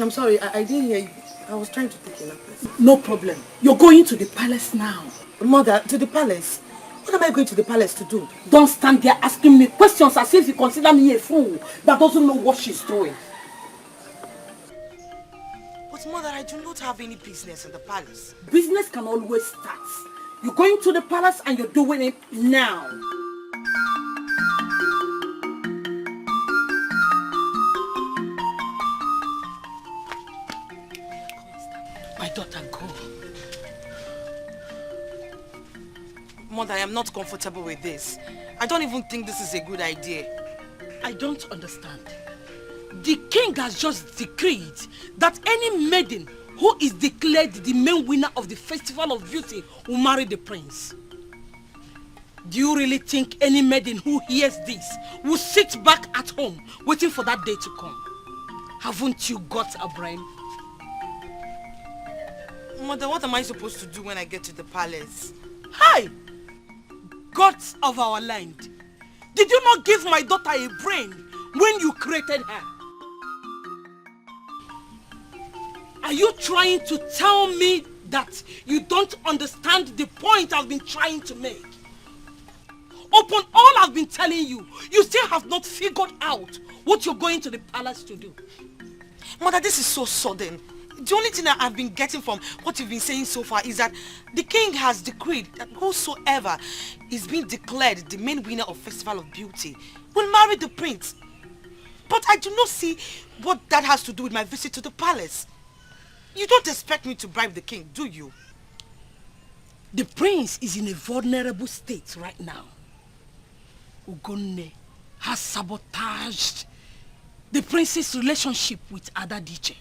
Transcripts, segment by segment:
I'm sorry, I didn't hear you. I was trying to pick it up. No problem. You're going to the palace now. Mother, to the palace? What am I going to the palace to do? Don't stand there asking me questions as if you consider me a fool that doesn't know what she's doing. But mother, I do not have any business in the palace. Business can always start. You're going to the palace and you're doing it now. My daughter, go. Mother, I am not comfortable with this. I don't even think this is a good idea. I don't understand. The king has just decreed that any maiden who is declared the main winner of the Festival of Beauty will marry the prince. Do you really think any maiden who hears this will sit back at home waiting for that day to come? Haven't you got a brain? Mother, what am I supposed to do when I get to the palace? Hi! Gods of our land, did you not give my daughter a brain when you created her? Are you trying to tell me that you don't understand the point I've been trying to make? Upon all I've been telling you, you still have not figured out what you're going to the palace to do. Mother, this is so sudden. The only thing that I've been getting from what you've been saying so far is that the king has decreed that whosoever is being declared the main winner of Festival of Beauty will marry the prince. But I do not see what that has to do with my visit to the palace. You don't expect me to bribe the king, do you? The prince is in a vulnerable state right now. Ugonne has sabotaged the prince's relationship with Dikeh.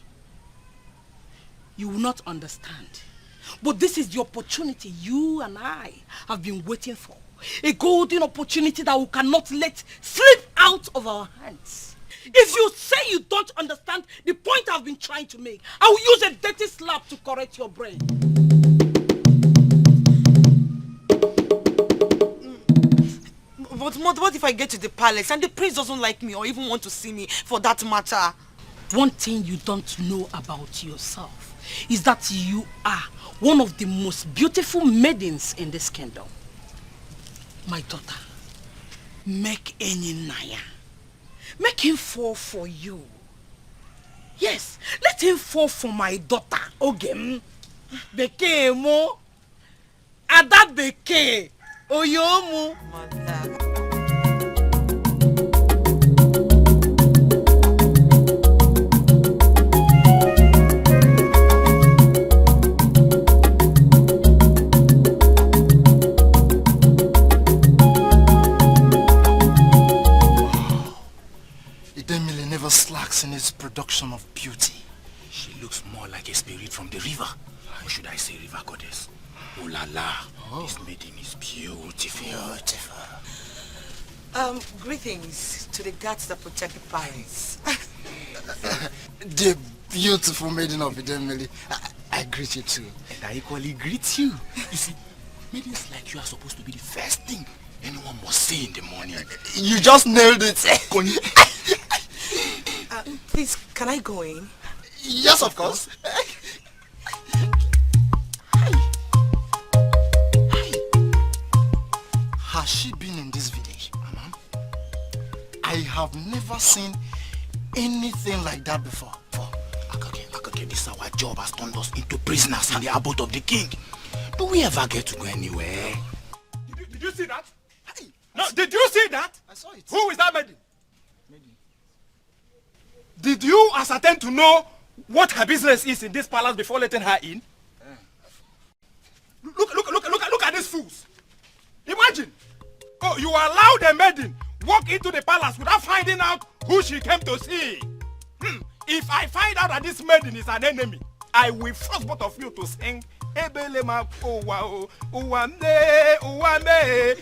You will not understand. But this is the opportunity you and I have been waiting for. A golden opportunity that we cannot let slip out of our hands. If you say you don't understand the point I've been trying to make, I will use a dirty slap to correct your brain. But Mother, what if I get to the palace and the prince doesn't like me or even want to see me for that matter? One thing you don't know about yourself is that you are one of the most beautiful maidens in this kingdom. My daughter, make any naya. Make him fall for you. Yes, let him fall for my daughter. Ogem. Beke mo. Ada beke. Oyomu. Mother. Slacks in its production of beauty. She looks more like a spirit from the river. Or should I say river goddess? Oh la la, this maiden is beautiful. Greetings to the gods that protect the palace. The beautiful maiden of Idemili. I greet you too. And I equally greet you. You see, maidens like you are supposed to be the first thing anyone must see in the morning. You just nailed it. Please, can I go in? Yes, of course. Has she been in this village, Mama? I have never seen anything like that before. Akake, this our job has turned us into prisoners in the abode of the king. Do we ever get to go anywhere? Did you see that? No, did you see that? I saw it. Who is that maiden? Did you ascertain to know what her business is in this palace before letting her in? Look at these fools. Imagine. Oh, you allowed a maiden walk into the palace without finding out who she came to see. If I find out that this maiden is an enemy, I will force both of you to sing Ebelema Owa Uwame Uwame.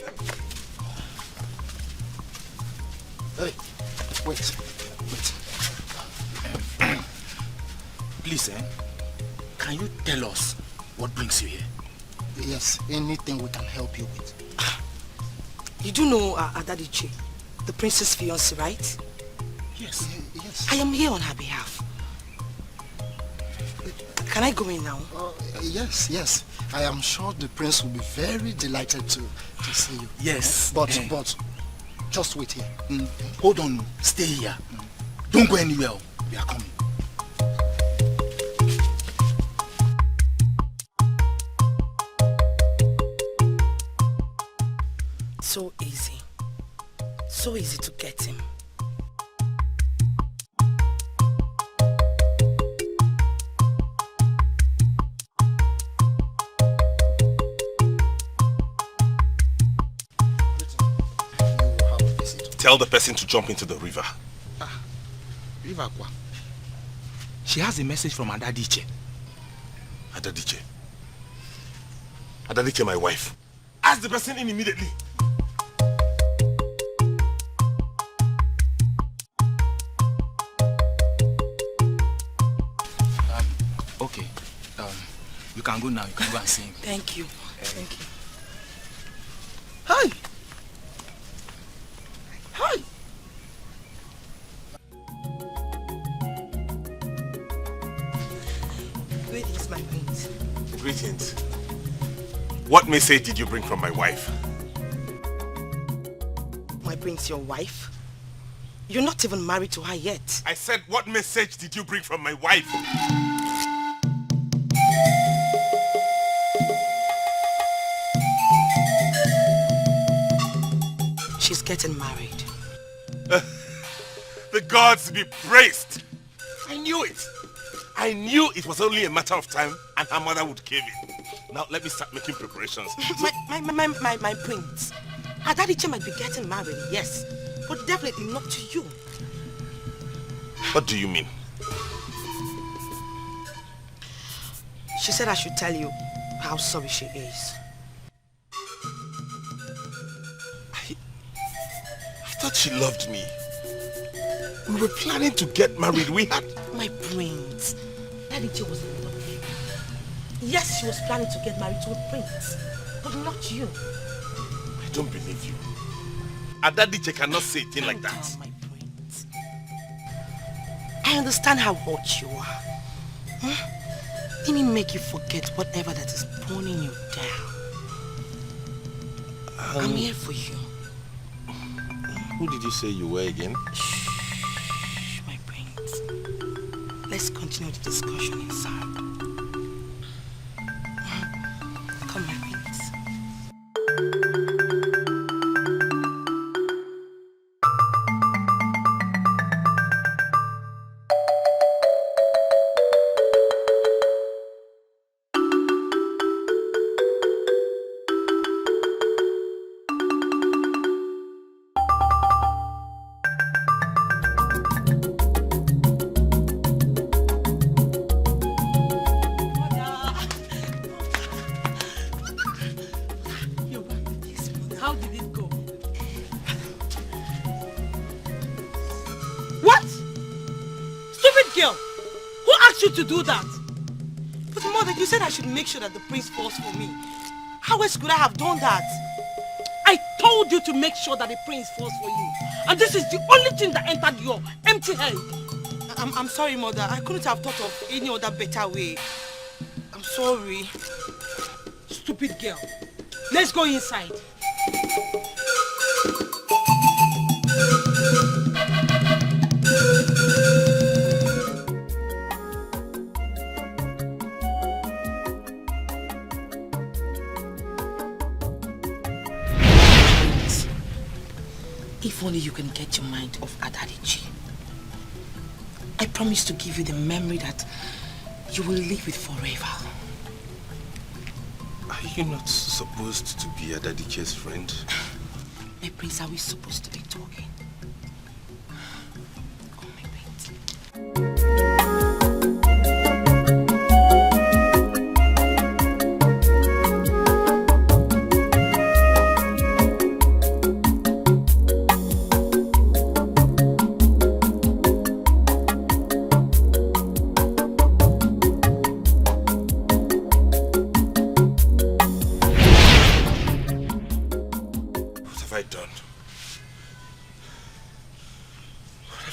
Hey, wait. Please, can you tell us what brings you here? Yes, anything we can help you with. You do know Dikeh, the princess fiancé, right? Yes. Yes. I am here on her behalf. Can I go in now? Yes, yes. I am sure the prince will be very delighted to see you. Yes. But just wait here. Hold on. Stay here. Don't go anywhere. We are coming. So easy. So easy to get him. Tell the person to jump into the river. River Kwa. She has a message from Dikeh. Dikeh. Dikeh, my wife. Ask the person in immediately. Okay. You can go now. You can go and sing. Thank you. Thank you. Hi! Hi! Greetings, my prince. Greetings. What message did you bring from my wife? My prince, your wife? You're not even married to her yet. I said, what message did you bring from my wife? She's getting married. The gods be praised. I knew it. I knew it was only a matter of time and her mother would give in. Now let me start making preparations. My prince. Dikeh might be getting married, yes. But definitely not to you. What do you mean? She said I should tell you how sorry she is. I thought she loved me. We were planning to get married. We had... My prince. Dikeh was in love. Yes, she was planning to get married to a prince. But not you. I don't believe you. Dikeh cannot say a thing like that. My prince. I understand how hot you are. Huh? Let me make you forget whatever that is pulling you down. I'm here for you. Who did you say you were again? Shh, my prince. Let's continue the discussion inside. Come, my prince. How did it go? What? Stupid girl! Who asked you to do that? But mother, you said I should make sure that the prince falls for me. How else could I have done that? I told you to make sure that the prince falls for you. And this is the only thing that entered your empty head. I'm sorry, mother. I couldn't have thought of any other better way. I'm sorry. Stupid girl. Let's go inside. If only you can get your mind off Dikeh. I promise to give you the memory that you will live with forever. Are you not supposed to be Dikeh's friend? My prince, are we supposed to be talking? Oh, my prince.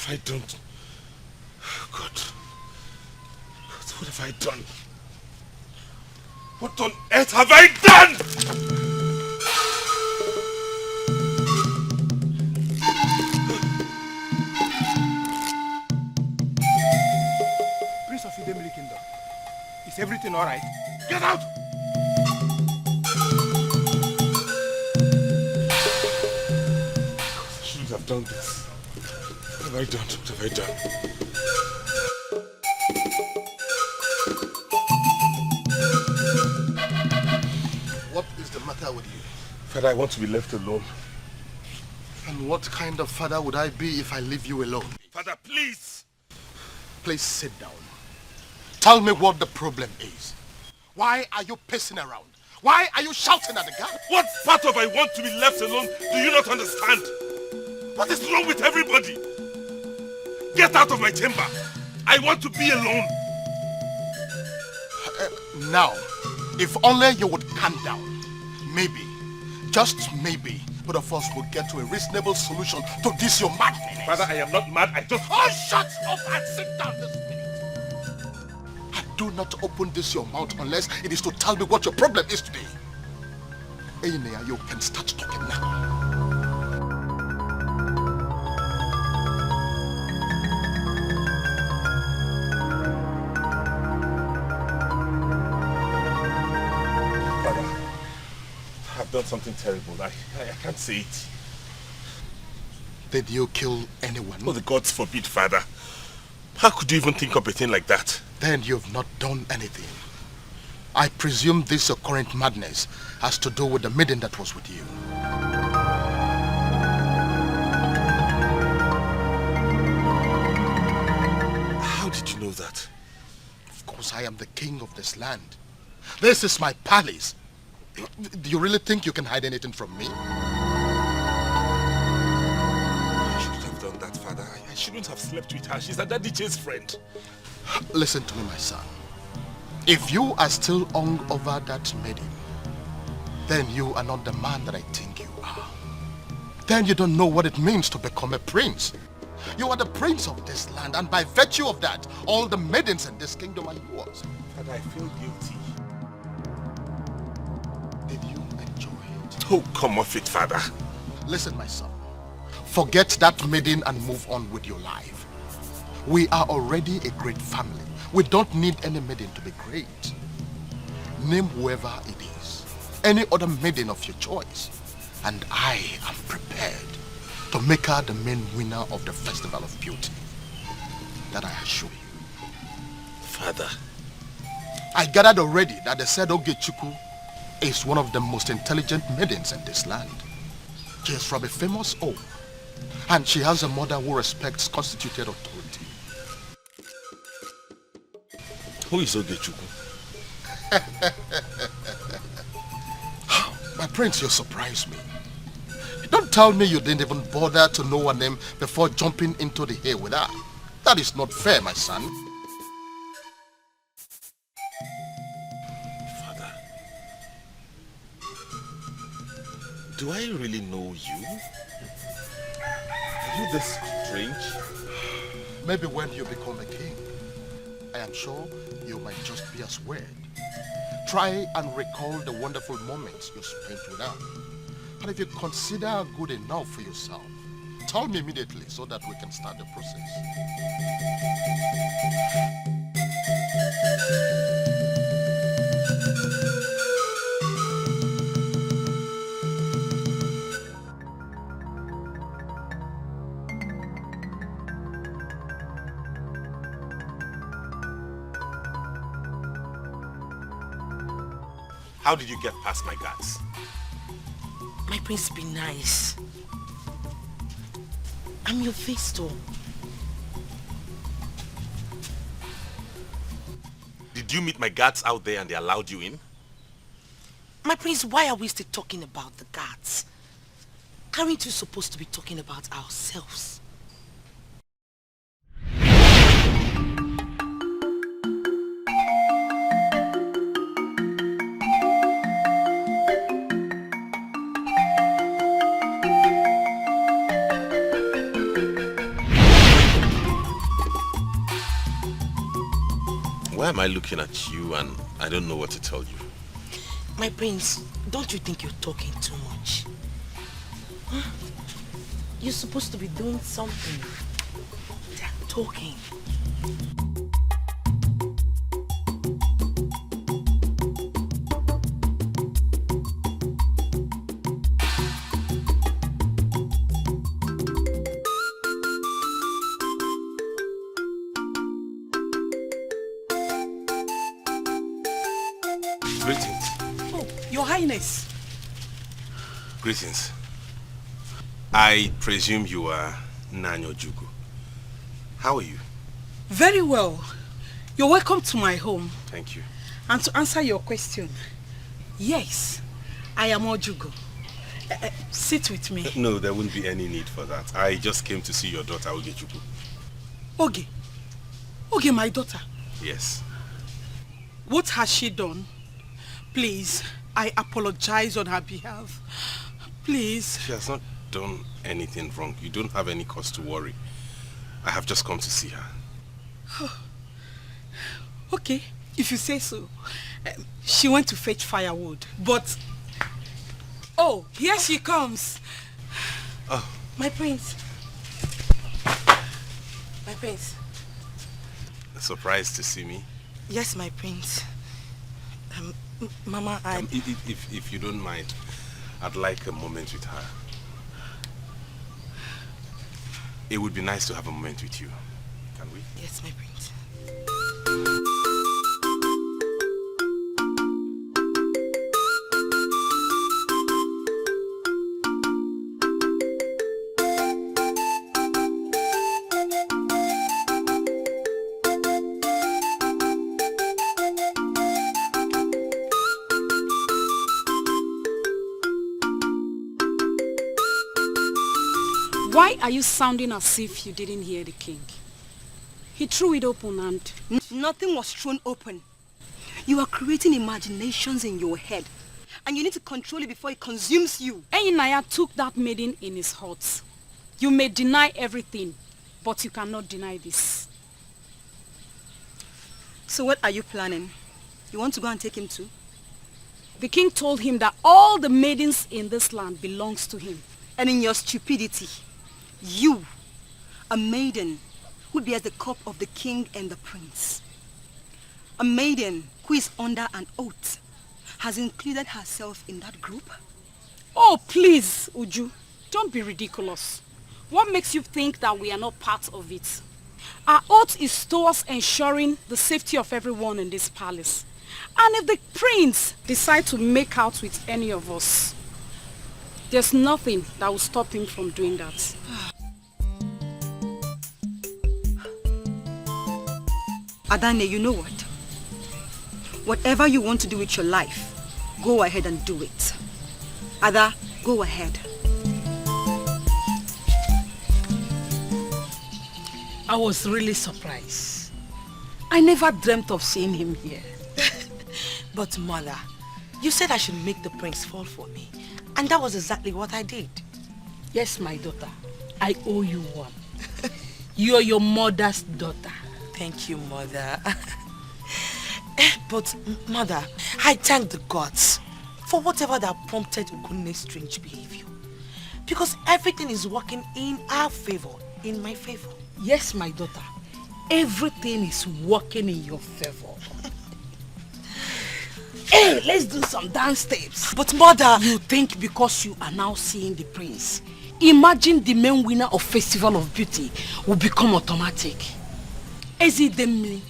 I don't... God. What have I done? What on earth have I done? Prince of Idemili Kingdom, is everything alright? Get out! I shouldn't have done this. What have I done? What have I done? What is the matter with you? Father, I want to be left alone. And what kind of father would I be if I leave you alone? Father, please! Please sit down. Tell me what the problem is. Why are you pacing around? Why are you shouting at the guard? What part of I want to be left alone do you not understand? What is wrong with everybody? Get out of my chamber. I want to be alone. Now, if only you would calm down, maybe, just maybe, both of us will get to a reasonable solution to this your madness. Father, I am not mad. I just... Oh, shut up and sit down this minute. I do not open this your mouth unless it is to tell me what your problem is today. Ini, you can start talking now. I've done something terrible. I can't say it. Did you kill anyone? Oh, the gods forbid, Father. How could you even think of a thing like that? Then you've not done anything. I presume this your current madness has to do with the maiden that was with you. How did you know that? Of course, I am the king of this land. This is my palace. Do you really think you can hide anything from me? I shouldn't have done that, Father. I shouldn't have slept with her. She's a Dikeh's friend. Listen to me, my son. If you are still hung over that maiden, then you are not the man that I think you are. Then you don't know what it means to become a prince. You are the prince of this land, and by virtue of that, all the maidens in this kingdom are yours. Father, I feel guilty. Did you enjoy it? Oh, come off it, Father. Listen, my son. Forget that maiden and move on with your life. We are already a great family. We don't need any maiden to be great. Name whoever it is. Any other maiden of your choice. And I am prepared to make her the main winner of the Festival of Beauty. That I assure you. Father. I gathered already that the said OGOCHUKWU is one of the most intelligent maidens in this land. She is from a famous home, and she has a mother who respects constituted authority. Who is OGOCHUKWU? My prince, you surprise me. Don't tell me you didn't even bother to know her name before jumping into the air with her. That is not fair, my son. Do I really know you? Are you this strange? Maybe when you become a king, I am sure you might just be as weird. Try and recall the wonderful moments you spent with her. And if you consider her good enough for yourself, tell me immediately so that we can start the process. How did you get past my guards? My prince, be nice. I'm your visitor. Did you meet my guards out there and they allowed you in? My prince, why are we still talking about the guards? Aren't you supposed to be talking about ourselves? Why am I looking at you and I don't know what to tell you? My prince, don't you think you're talking too much? Huh? You're supposed to be doing something. They're talking. Greetings. Oh, Your Highness. Greetings. I presume you are Nanyojugu. How are you? Very well. You're welcome to my home. Thank you. And to answer your question, yes, I am Ojugo. Sit with me. No, there wouldn't be any need for that. I just came to see your daughter, Ogechuku. Oge. Oge, my daughter. Yes. What has she done? Please, I apologize on her behalf. Please. She has not done anything wrong. You don't have any cause to worry. I have just come to see her. Okay, if you say so. She went to fetch firewood, but... Oh, here she comes. Oh. My prince. My prince. Surprised to see me? Yes, my prince. Mama, if you don't mind, I'd like a moment with her. It would be nice to have a moment with you. Can we? Yes, my prince. Why are you sounding as if you didn't hear the king? He threw it open and... Nothing was thrown open. You are creating imaginations in your head. And you need to control it before it consumes you. Enyinnaya took that maiden in his heart. You may deny everything, but you cannot deny this. So what are you planning? You want to go and take him too? The king told him that all the maidens in this land belongs to him. And in your stupidity, you, a maiden, who bears the cup of the king and the prince, a maiden who is under an oath, has included herself in that group? Oh, please, Uju, don't be ridiculous. What makes you think that we are not part of it? Our oath is towards ensuring the safety of everyone in this palace. And if the prince decides to make out with any of us, there's nothing that will stop him from doing that. Adane, you know what? Whatever you want to do with your life, go ahead and do it. Ada, go ahead. I was really surprised. I never dreamt of seeing him here. But mother, you said I should make the prince fall for me. And that was exactly what I did. Yes, my daughter. I owe you one. You're your mother's daughter. Thank you, mother. But, mother, I thank the gods for whatever that prompted Ugunne's strange behavior. Because everything is working in our favor, in my favor. Yes, my daughter. Everything is working in your favor. Hey, let's do some dance steps. But mother... You think because you are now seeing the prince, imagine the main winner of Festival of Beauty will become automatic. Ezidemli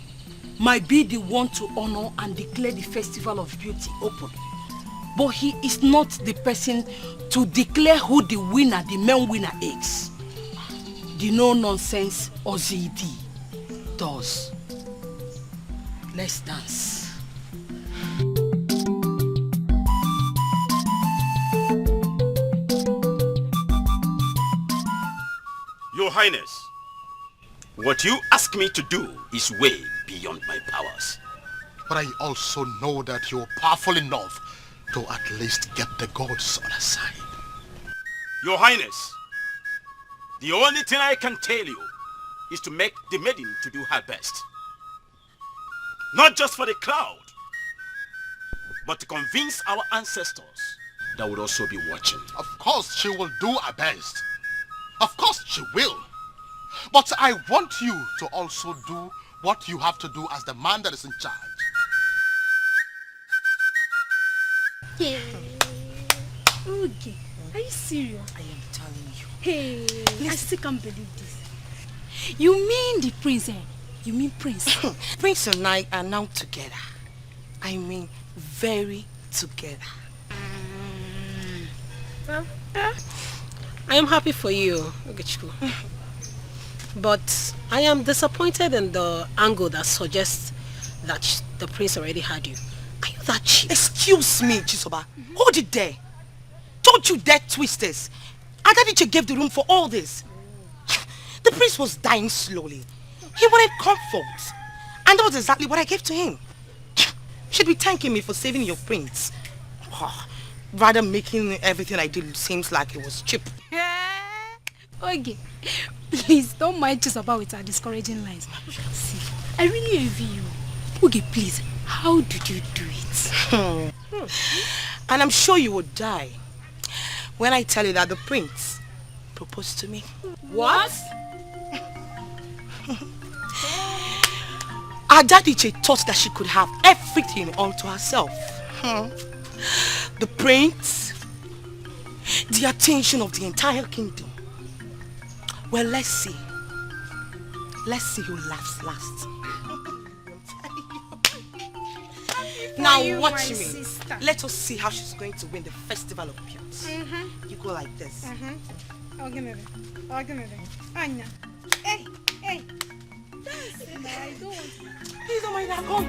might be the one to honor and declare the Festival of Beauty open. But he is not the person to declare who the winner, the main winner is. The no-nonsense Ozidi does. Let's dance. Your Highness, what you ask me to do is way beyond my powers. But I also know that you're powerful enough to at least get the gods on our side. Your Highness, the only thing I can tell you is to make the maiden to do her best. Not just for the crowd, but to convince our ancestors that would also be watching. Of course she will do her best. Of course she will. But I want you to also do what you have to do as the man that is in charge. Okay, are you serious? I am telling you. Hey, I still can't believe this. You mean the prince, eh? You mean Prince? Prince and I are now together. I mean, very together. Well, I am happy for you, OGOCHUKWU. But I am disappointed in the angle that suggests that the prince already had you. Are you that cheap? Excuse me, Chisoba. Hold it there. Don't you dare twist this. Adadiche gave the room for all this. The prince was dying slowly. He wanted comfort. And that was exactly what I gave to him. Should be thanking me for saving your prince. Rather making everything I did seems like it was cheap. Okay, please don't mind Chisoba with our discouraging lines. See, I really envy you. Okay, please, how did you do it? And I'm sure you would die when I tell you that the prince proposed to me. What? Adadiche thought that she could have everything all to herself. The prince, the attention of the entire kingdom. Well, let's see. Let's see who laughs last. Now watch me. Sister. Let us see how she's going to win the Festival of Beauty. You go like this. Anya. Hey, hey. Dance, I don't want to. Please don't mind that. Come.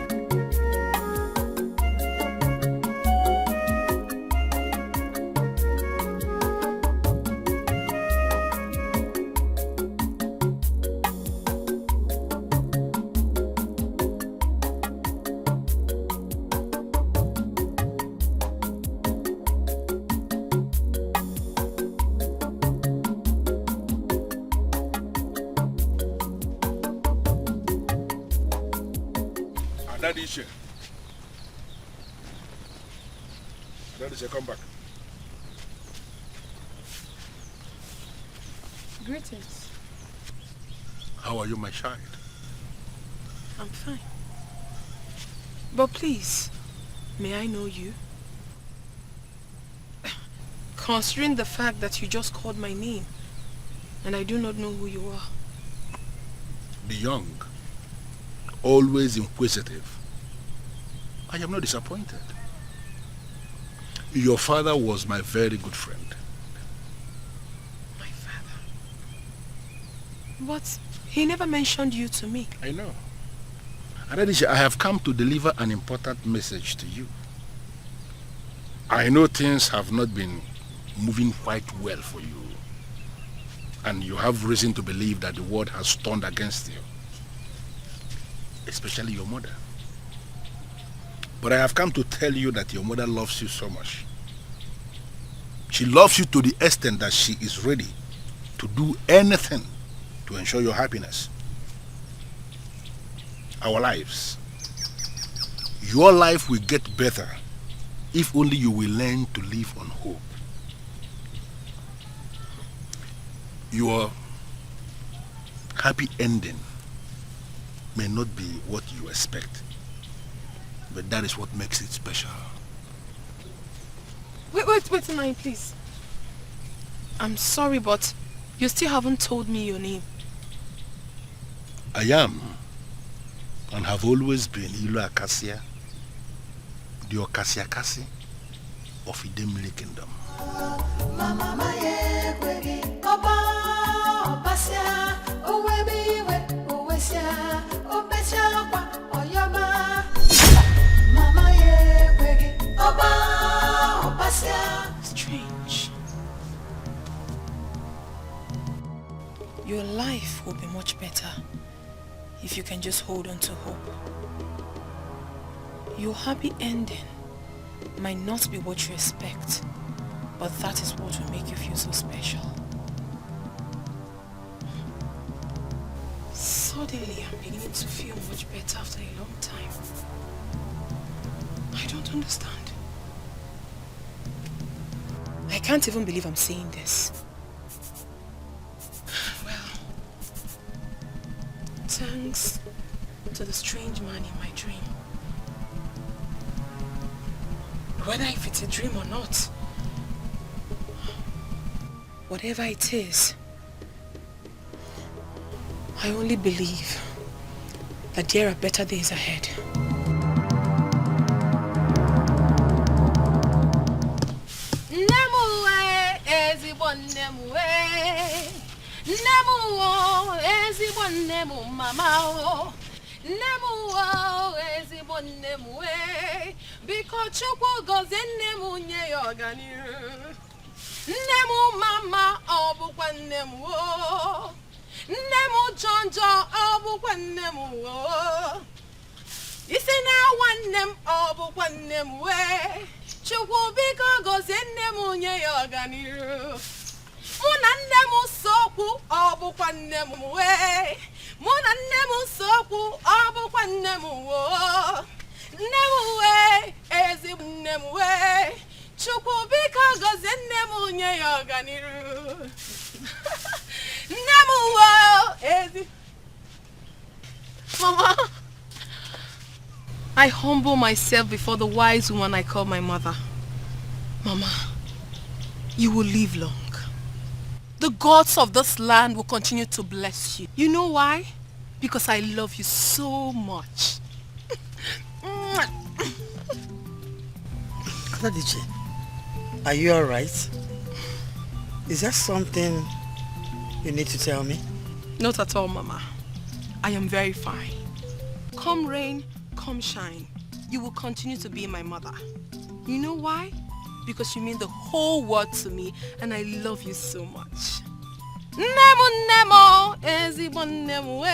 Adadiche, come back. Greetings. How are you, my child? I'm fine. But please, may I know you? Considering the fact that you just called my name, and I do not know who you are. The young, always inquisitive. I am not disappointed. Your father was my very good friend. My father? But he never mentioned you to me. I know. Adadiche, I have come to deliver an important message to you. I know things have not been moving quite well for you. And you have reason to believe that the world has turned against you. Especially your mother. But I have come to tell you that your mother loves you so much. She loves you to the extent that she is ready to do anything to ensure your happiness. Our lives. Your life will get better if only you will learn to live on hope. Your happy ending may not be what you expect, but that is what makes it special. Wait a minute, please. I'm sorry, but you still haven't told me your name. I am, and have always been Ilu Acacia, the Okasiakasi of Idemili Kingdom. Strange. Your life will be much better if you can just hold on to hope. Your happy ending might not be what you expect, but that is what will make you feel so special. Suddenly, I'm beginning to feel much better after a long time. I don't understand. I can't even believe I'm saying this. Well, thanks to the strange man in my dream. Whether if it's a dream or not, whatever it is, I only believe that there are better days ahead. OGOCHUKWU gozie nne m nye ya ọganiru. Nne m mama ọ bụkwa nne m o. Nne m jonjo ọ bụkwa nne m o. Isi na nwanne m ọ bụkwa nne m we. Chukwu biko gozie nne m nye ya ọganiru. Mụ na nne m sokwu ọ bụkwa nne m we. Mụ na nne m sokwu ọ bụkwa nne m o. Nne ezigbo nne m we. Chukwu biko gozie nne m nye ya ọganiru. Nne m Mama, I humble myself before the wise woman I call my mother. Mama, you will live long. The gods of this land will continue to bless you. You know why? Because I love you so much. Dikeh, are you alright? Is there something you need to tell me? Not at all, Mama. I am very fine. Come rain, come shine. You will continue to be my mother. You know why? Because you mean the whole world to me and I love you so much. Nemo, ezigbo nemo we.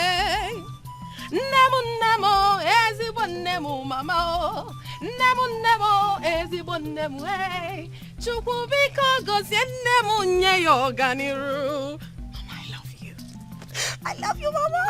Nemo, ezigbo nemo mama. Nemo, ezigbo nemo we. Chukwu biko gozie nemo nye ya ọganiru. Mama, I love you. I love you, Mama.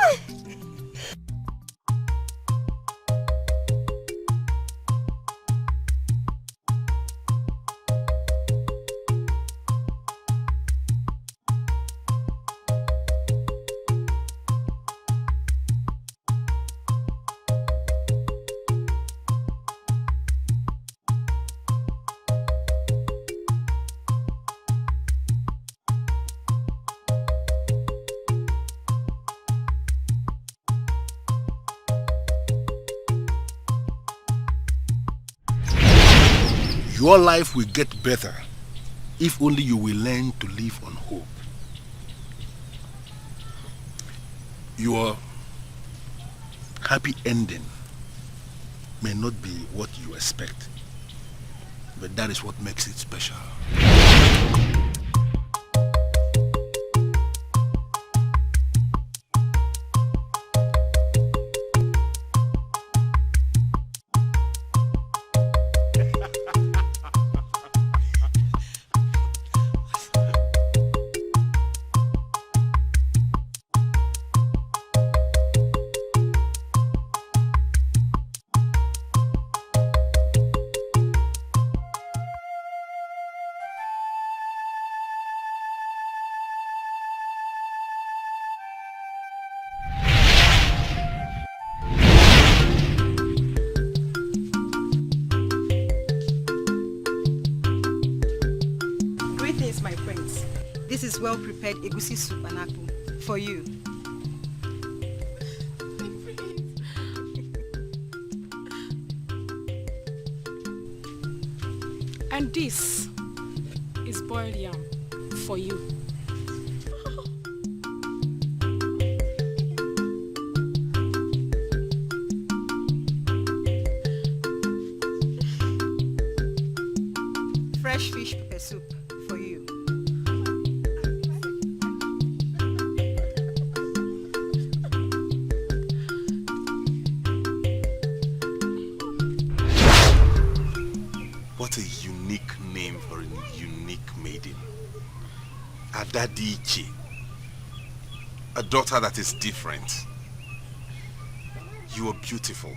Your life will get better if only you will learn to live on hope. Your happy ending may not be what you expect, but that is what makes it special. Well-prepared egusi soup and apple for you. And this is boiled yam for you. Fresh fish pepper soup for you. What a unique name for a unique maiden. Dikeh, a daughter that is different. You are beautiful.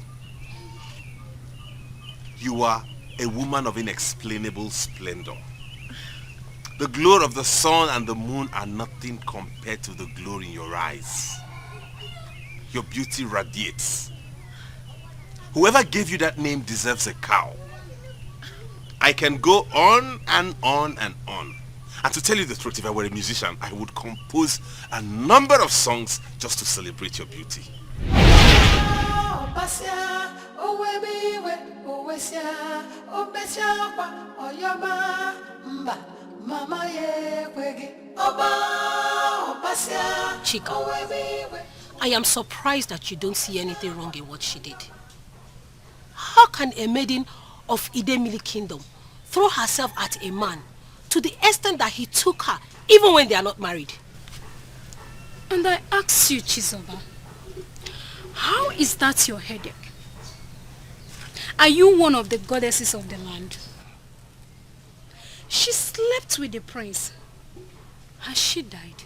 You are a woman of inexplainable splendor. The glory of the sun and the moon are nothing compared to the glory in your eyes. Your beauty radiates. Whoever gave you that name deserves a cow. I can go on and on and on. And to tell you the truth, if I were a musician, I would compose a number of songs just to celebrate your beauty. Chika, I am surprised that you don't see anything wrong in what she did. How can a maiden of Idemili kingdom throw herself at a man to the extent that he took her even when they are not married? And I ask you, Chizoba, how is that your headache? Are you one of the goddesses of the land? She slept with the prince. Has she died?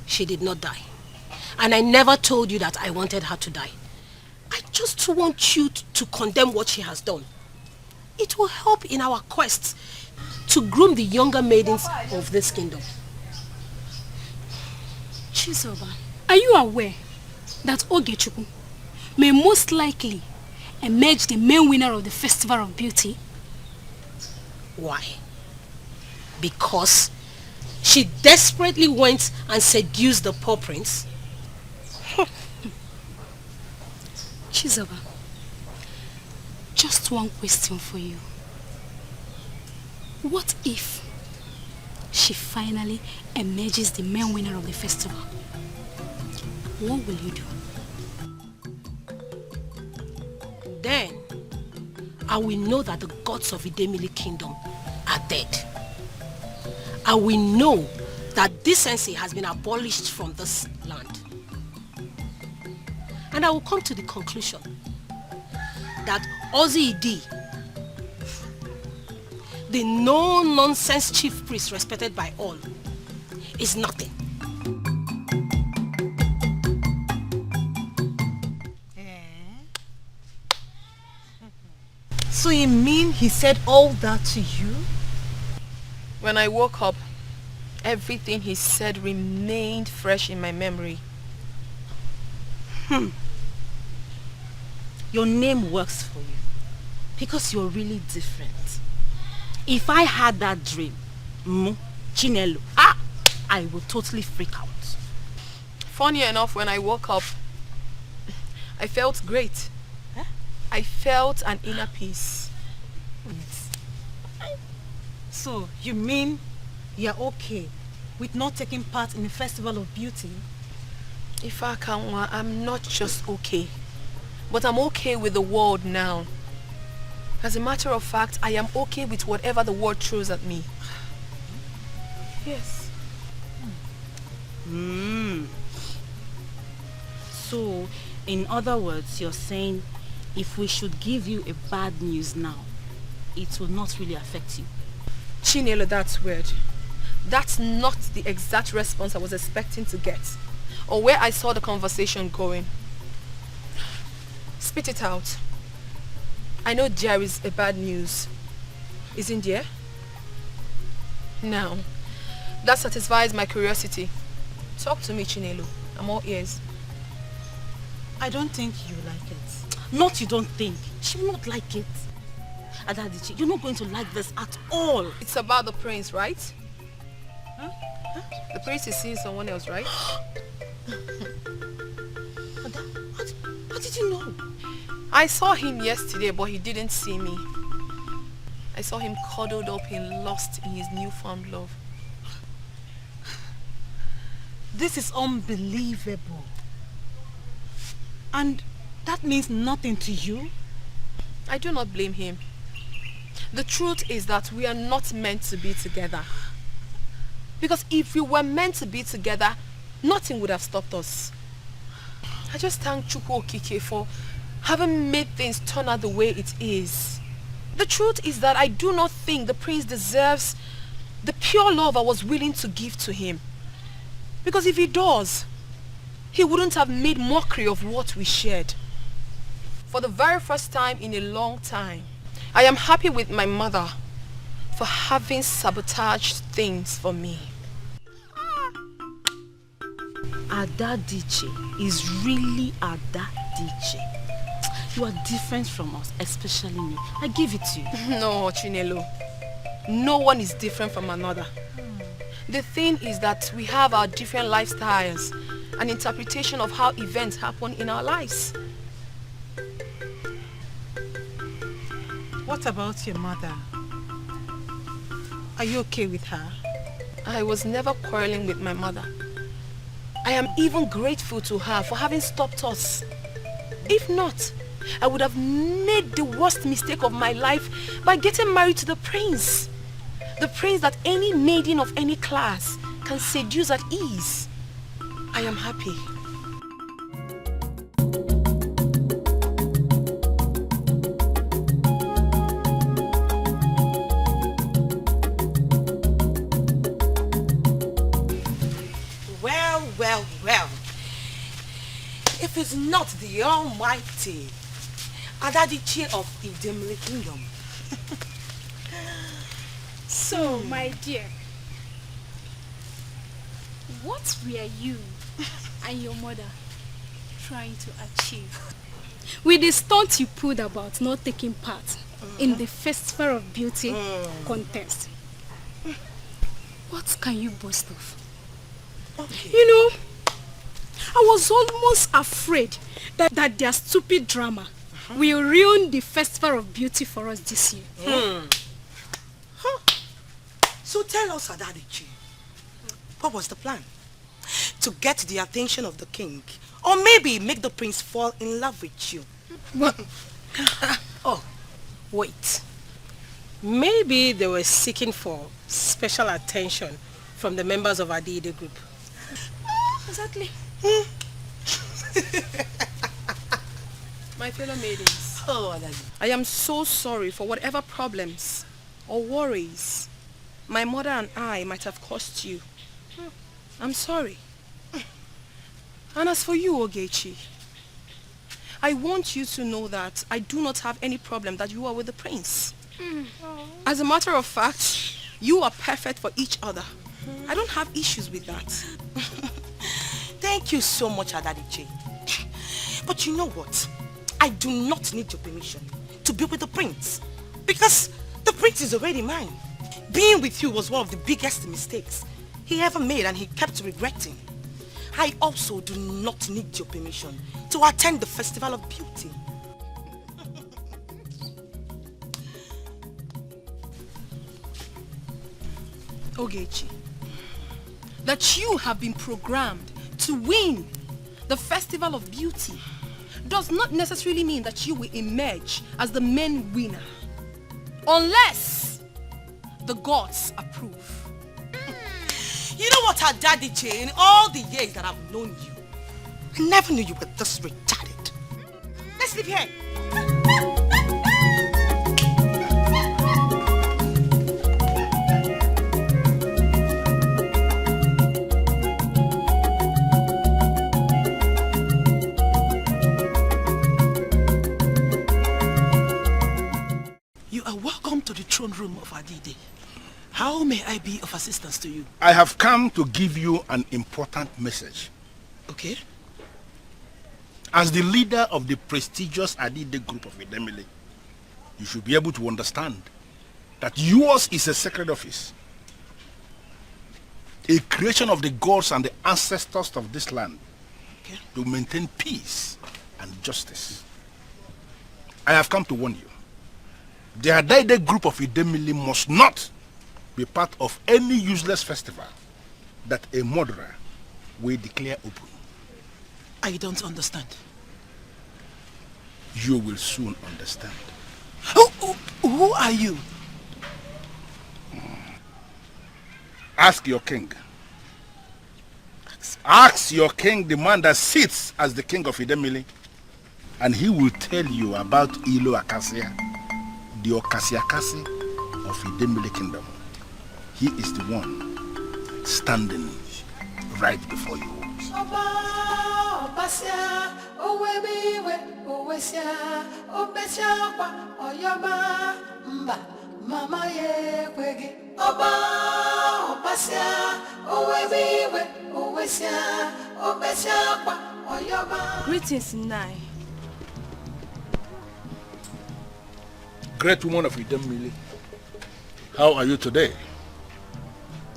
She did not die. And I never told you that I wanted her to die. I just want you to condemn what she has done. It will help in our quest to groom the younger maidens of this kingdom. Chizoba, are you aware that OGOCHUKWU may most likely emerge the main winner of the Festival of Beauty? Why? Because she desperately went and seduced the poor prince? Chizoba, just one question for you. What if she finally emerges the main winner of the festival? What will you do? Then I will know that the gods of Idemili kingdom are dead. I will know that decency has been abolished from this land. And I will come to the conclusion that Ozzy D, the no-nonsense chief priest respected by all, is nothing. So you mean he said all that to you? When I woke up, everything he said remained fresh in my memory. Your name works for you because you're really different. If I had that dream, Chinelo, I would totally freak out. Funny enough, when I woke up, I felt great. Huh? I felt an inner peace. So, you mean you're okay with not taking part in the Festival of Beauty? Ifakanwa, I'm not just okay, but I'm okay with the world now. As a matter of fact, I am okay with whatever the world throws at me. Yes. So, in other words, you're saying if we should give you a bad news now, it will not really affect you? Chinelo, that's weird. That's not the exact response I was expecting to get, or where I saw the conversation going. Spit it out. I know there is a bad news. Isn't there? Now, that satisfies my curiosity. Talk to me, Chinelo. I'm all ears. I don't think you like it. Not you don't think. She will not like it. Adadichi, you're not going to like this at all. It's about the prince, right? The prince is seeing someone else, right? How did you know? I saw him yesterday, but he didn't see me. I saw him cuddled up and lost in his newfound love. This is unbelievable. And that means nothing to you? I do not blame him. The truth is that we are not meant to be together. Because if we were meant to be together, nothing would have stopped us. I just thank Chukwu Okike for having made things turn out the way it is. The truth is that I do not think the prince deserves the pure love I was willing to give to him. Because if he does, he wouldn't have made mockery of what we shared. For the very first time in a long time, I am happy with my mother for having sabotaged things for me. Ada Dikeh is really Ada Dikeh. You are different from us, especially me. I give it to you. No, Chinelo. No one is different from another. The thing is that we have our different lifestyles and interpretation of how events happen in our lives. What about your mother? Are you okay with her? I was never quarreling with my mother. I am even grateful to her for having stopped us. If not, I would have made the worst mistake of my life by getting married to the prince. The prince that any maiden of any class can seduce at ease. I am happy. Well, well, well. If it's not the almighty Ada Dikeh of Idemili Kingdom. So, my dear, what were you and your mother trying to achieve with the stunt you pulled about not taking part in the Festival of Beauty contest? What can you boast of? Okay. You know, I was almost afraid that their stupid drama will ruin the Festival of Beauty for us this year. So tell us, Ada Dikeh, what was the plan? To get the attention of the king, or maybe make the prince fall in love with you? Oh, wait. Maybe they were seeking for special attention from the members of our Edo group. Exactly. My fellow maidens, I am so sorry for whatever problems or worries my mother and I might have caused you. I'm sorry. And as for you, Ogechi, I want you to know that I do not have any problem that you are with the prince. As a matter of fact, you are perfect for each other. I don't have issues with that. Thank you so much, Ada Dikeh. But you know what? I do not need your permission to be with the prince, because the prince is already mine. Being with you was one of the biggest mistakes he ever made, and he kept regretting. I also do not need your permission to attend the Festival of Beauty. Ogechi, that you have been programmed to win the Festival of Beauty does not necessarily mean that you will emerge as the main winner, unless the gods approve. You know what, Ada Dikeh, in all the years that I've known you, I never knew you were this retarded. Let's leave here. You are welcome to the throne room of Adide. How may I be of assistance to you? I have come to give you an important message. Okay. As the leader of the prestigious Adide group of Idemili, you should be able to understand that yours is a sacred office, a creation of the gods and the ancestors of this land, okay, to maintain peace and justice. I have come to warn you. The Adide group of Idemili must not be part of any useless festival that a murderer will declare open. I don't understand. You will soon understand. Who are you? Ask your king. Ask your king, the man that sits as the king of Idemili, and he will tell you about Ilo Acacia, the Okasiakasi of Idemili kingdom. He is the one standing right before you. Mama ye kwegi oba opasia owebiwe owesia obesia kwa oyoba. Greetings, Nai. Great woman of Idemili, how are you today?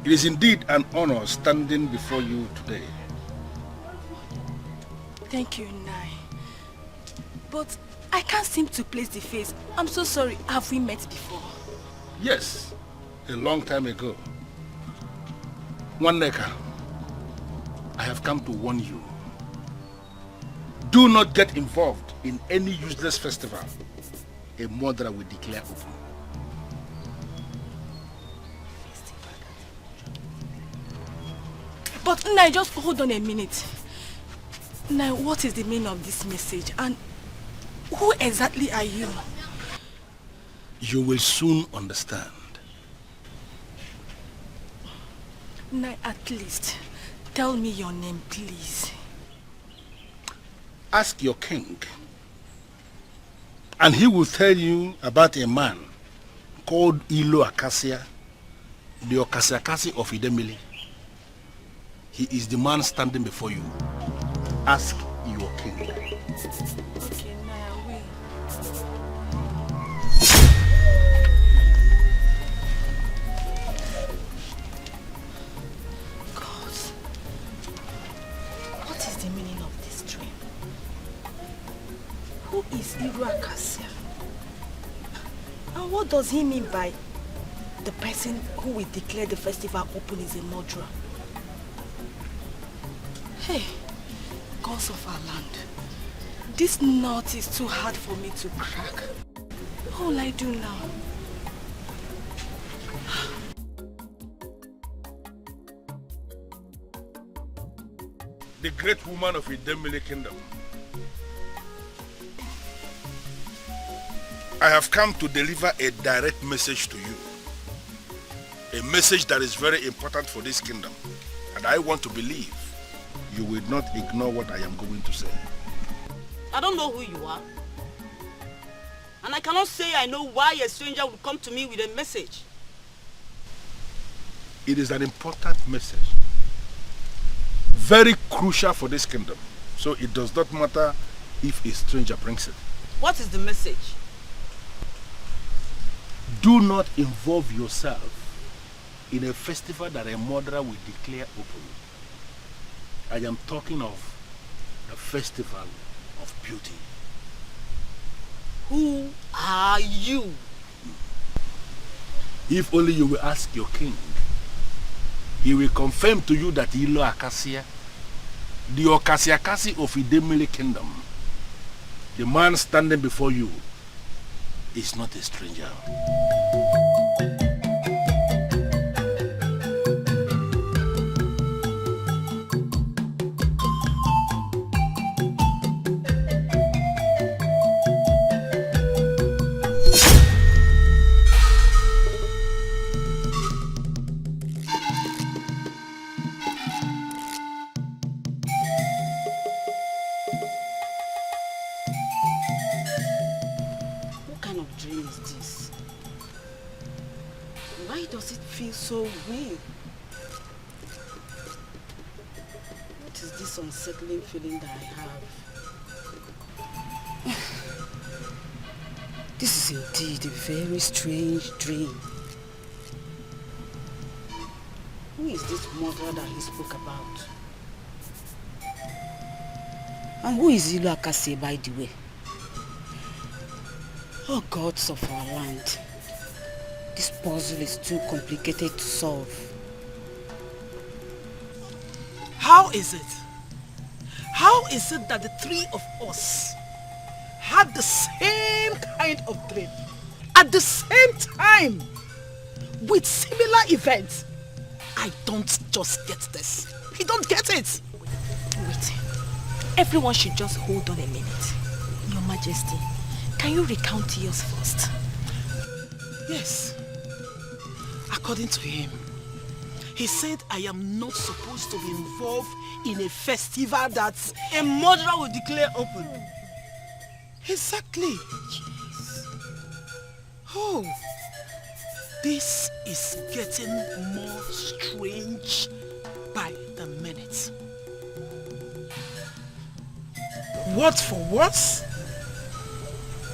It is indeed an honor standing before you today. Thank you, Nai. But I can't seem to place the face. I'm so sorry. Have we met before? Yes, a long time ago. Nwaneka, I have come to warn you. Do not get involved in any useless festival a murderer will declare open. But Nai, just hold on a minute. Nai, what is the meaning of this message? And who exactly are you? You will soon understand. Nai, at least tell me your name, please. Ask your king, and he will tell you about a man called Ilo Acacia, the Okasiakasi of Idemili. He is the man standing before you. Ask your king. Okay, Nai, I will. God, what is the meaning of this dream? Who is Ilo Acacia? And what does he mean by the person who will declare the festival open is a murderer? Hey, gods of our land, this knot is too hard for me to crack. What will I do now? The great woman of Idemili Kingdom. I have come to deliver a direct message to you. A message that is very important for this kingdom. And I want to believe you will not ignore what I am going to say. I don't know who you are. And I cannot say I know why a stranger would come to me with a message. It is an important message. Very crucial for this kingdom. So it does not matter if a stranger brings it. What is the message? Do not involve yourself in a festival that a murderer will declare open. I am talking of the festival of beauty. Who are you? If only you will ask your king, he will confirm to you that Ilo Acacia, the Okasiakasi of Idemili Kingdom, the man standing before you, is not a stranger. So weird. What is this unsettling feeling that I have? This is indeed a very strange dream. Who is this murderer that he spoke about? And who is Ilo Acacia, by the way? Oh, gods of our land. This puzzle is too complicated to solve. How is it? How is it that the three of us had the same kind of dream at the same time with similar events? I don't just get this. I don't get it. Wait. Everyone should just hold on a minute. Your Majesty, can you recount yours first? Yes. According to him, he said I am not supposed to be involved in a festival that a murderer will declare open. Exactly. Yes. Oh, This is getting more strange by the minute. Word for words?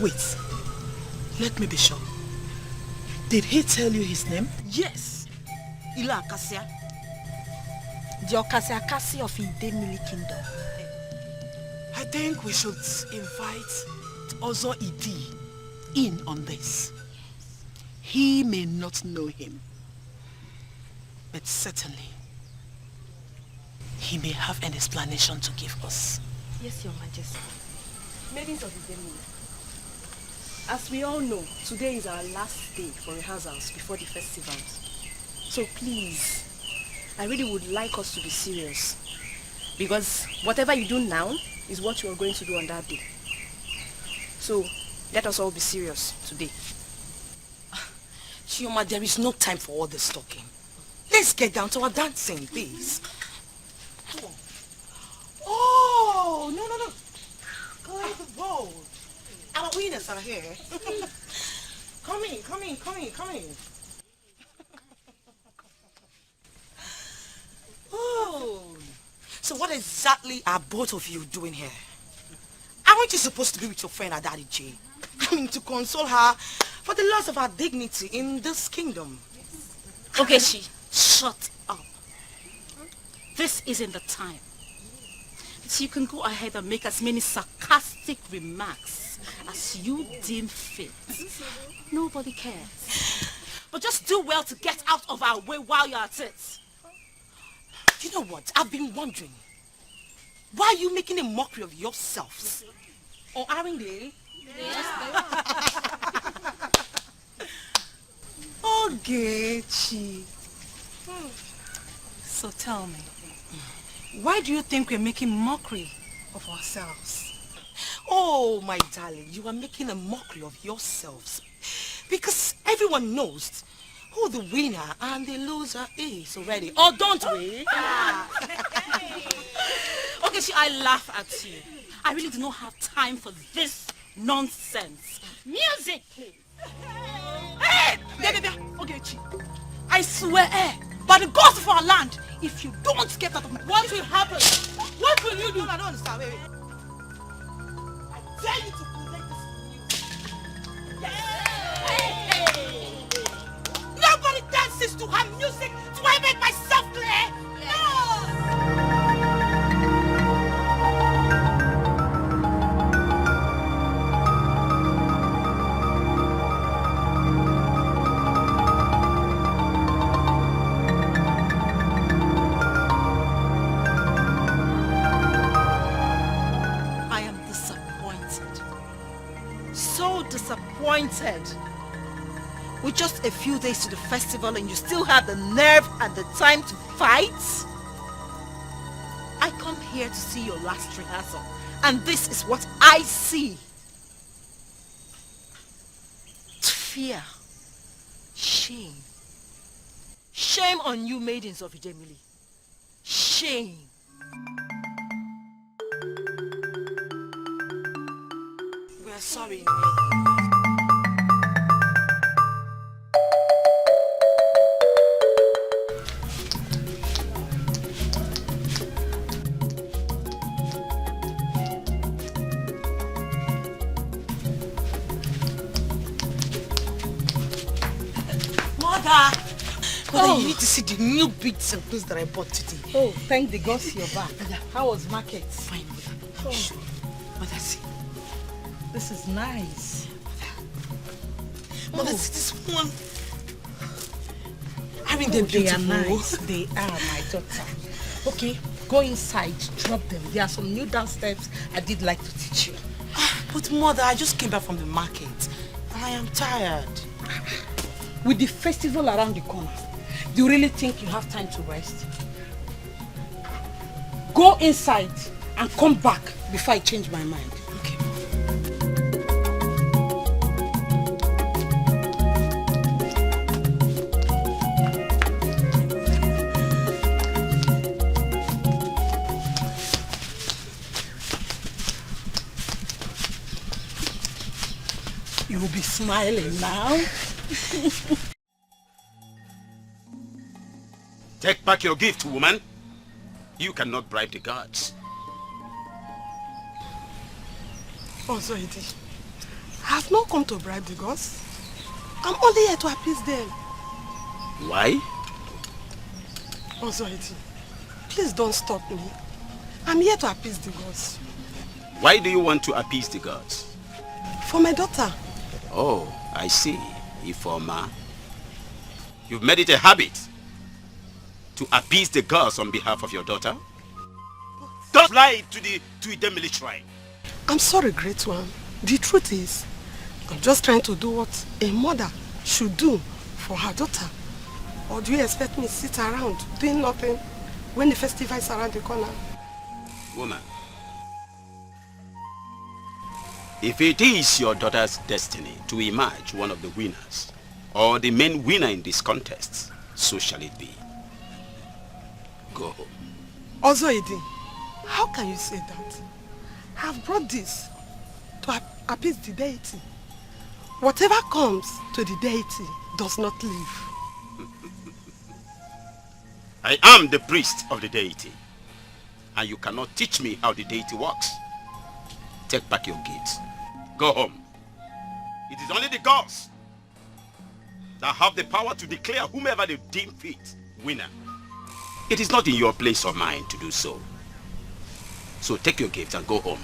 Wait, let me be sure. Did he tell you his name? Yes. Ilo Acacia. The Okasiakasi of Idemili Kingdom. I think we should invite Ozo Idi in on this. He may not know him, but certainly he may have an explanation to give us. Yes, Your Majesty. Maidens of Idemili, as we all know, today is our last day for rehearsals before the festivals. So please, I really would like us to be serious. Because whatever you do now is what you are going to do on that day. So let us all be serious today. Chioma, there is no time for all this talking. Let's get down to our dancing, please. Oh, no. Go ahead, the bowl. Our winners are here. Come in. Oh, so what exactly are both of you doing here? Aren't you supposed to be with your friend Adadi J? I mean, to console her for the loss of her dignity in this kingdom. Okay, shut up. This isn't the time. So you can go ahead and make as many sarcastic remarks as you deem fit. Nobody cares. But just do well to get out of our way while you're at it. You know what? I've been wondering. Why are you making a mockery of yourselves? Or aren't they? Yes, Ogechi. So tell me, why do you think we're making mockery of ourselves? Oh, my darling, you are making a mockery of yourselves. Because everyone knows who the winner and the loser is already. Or don't we? Okay, I laugh at you. I really do not have time for this nonsense. Music, please. Hey! Ogechi, I swear, by the gods of our land, if you don't get out of my... What will happen? What will you do? I don't understand. Wait. I dare you to collect this music. Hey! Nobody dances to her music. Do I make myself clear? Disappointed. With just a few days to the festival and you still have the nerve and the time to fight? I come here to see your last rehearsal and this is what I see. Fear. Shame. Shame on you maidens of Idemili. Shame. We're sorry. Mother, you need to see the new bits and clothes that I bought today. Oh, thank the gods you're back. How was market? Fine, Mother. Oh. Sure. Mother, see. This is nice. Mother, see this one. Aren't they beautiful? They are nice. They are, my daughter. Okay, go inside, drop them. There are some new dance steps I did like to teach you. But Mother, I just came back from the market. I am tired. With the festival around the corner, do you really think you have time to rest? Go inside and come back before I change my mind. Okay. You will be smiling now. Take back your gift, woman. You cannot bribe the gods. Also, Edi, I have not come to bribe the gods. I'm only here to appease them. Why? Also, Edi, please don't stop me. I'm here to appease the gods. Why do you want to appease the gods? For my daughter. Oh, I see. Ifoma. You've made it a habit to appease the gods on behalf of your daughter? Don't fly to the Idemili shrine. I'm sorry, great one. The truth is, I'm just trying to do what a mother should do for her daughter. Or do you expect me to sit around doing nothing when the festival is around the corner? Woman, if it is your daughter's destiny to emerge one of the winners, or the main winner in this contest, so shall it be. Go home. Also, Edi, how can you say that? I've brought this to appease the deity. Whatever comes to the deity does not leave. I am the priest of the deity, and you cannot teach me how the deity works. Take back your gifts. Go home. It is only the gods that have the power to declare whomever they deem fit winner. It is not in your place or mine to do so. So take your gifts and go home.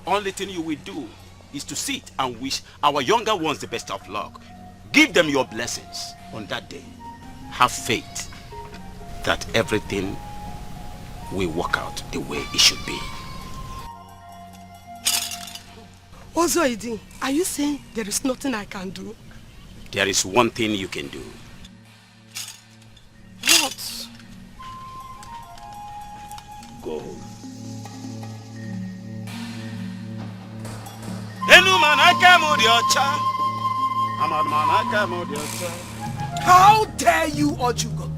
Only thing you will do is to sit and wish our younger ones the best of luck. Give them your blessings on that day. Have faith that everything will work out the way it should be. Also, Edi, are you saying there is nothing I can do? There is one thing you can do. What? Go. How dare you, Ojugo?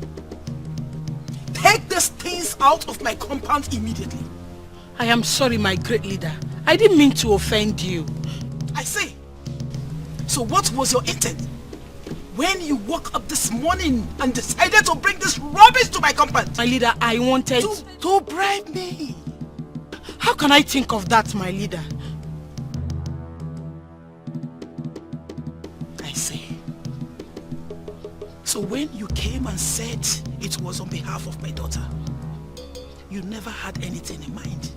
Take these things out of my compound immediately. I am sorry, my great leader. I didn't mean to offend you. I say, so what was your intent when you woke up this morning and decided to bring this rubbish to my compound? My leader, I wanted to bribe me. How can I think of that, my leader? I say, so when you came and said it was on behalf of my daughter, you never had anything in mind?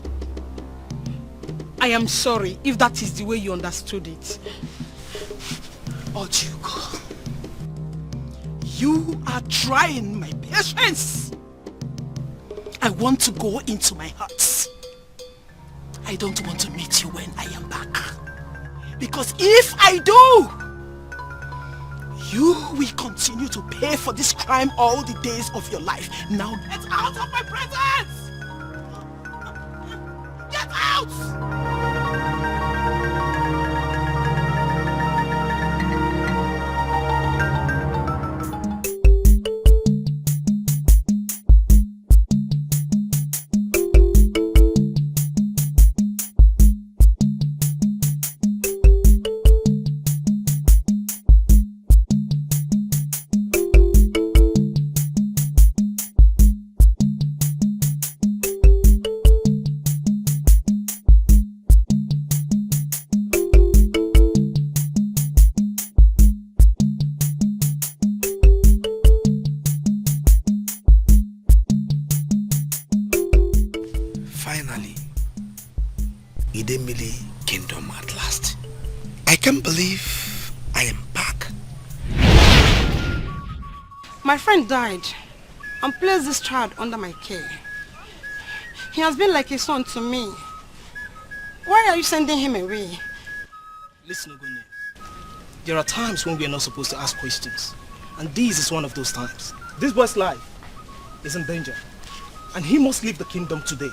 I am sorry if that is the way you understood it. Ojugo, you are trying my patience. I want to go into my heart. I don't want to meet you when I am back. Because if I do, you will continue to pay for this crime all the days of your life. Now get out of my presence! Get out! can't believe I am back. My friend died and placed this child under my care. He has been like a son to me. Why are you sending him away? Listen, Ogonne. There are times when we are not supposed to ask questions. And this is one of those times. This boy's life is in danger. And he must leave the kingdom today.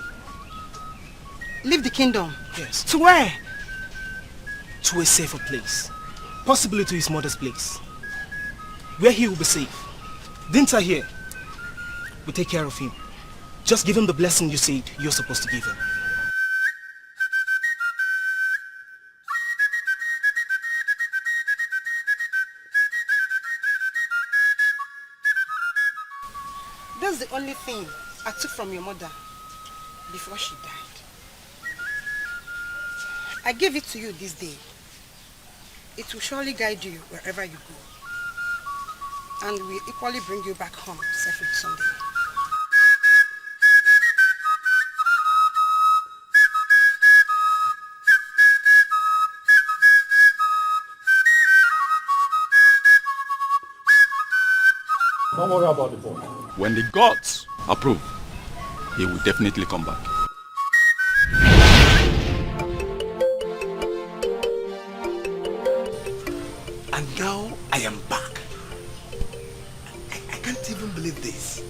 Leave the kingdom? Yes. To where? To a safer place. Possibly to his mother's place. Where he will be safe. Dinta here will take care of him. Just give him the blessing you said you're supposed to give him. That's the only thing I took from your mother before she died. I gave it to you this day. It will surely guide you wherever you go. And will equally bring you back home safely someday. Don't worry about the boy. When the gods approve, he will definitely come back. And now I am back. I can't even believe this.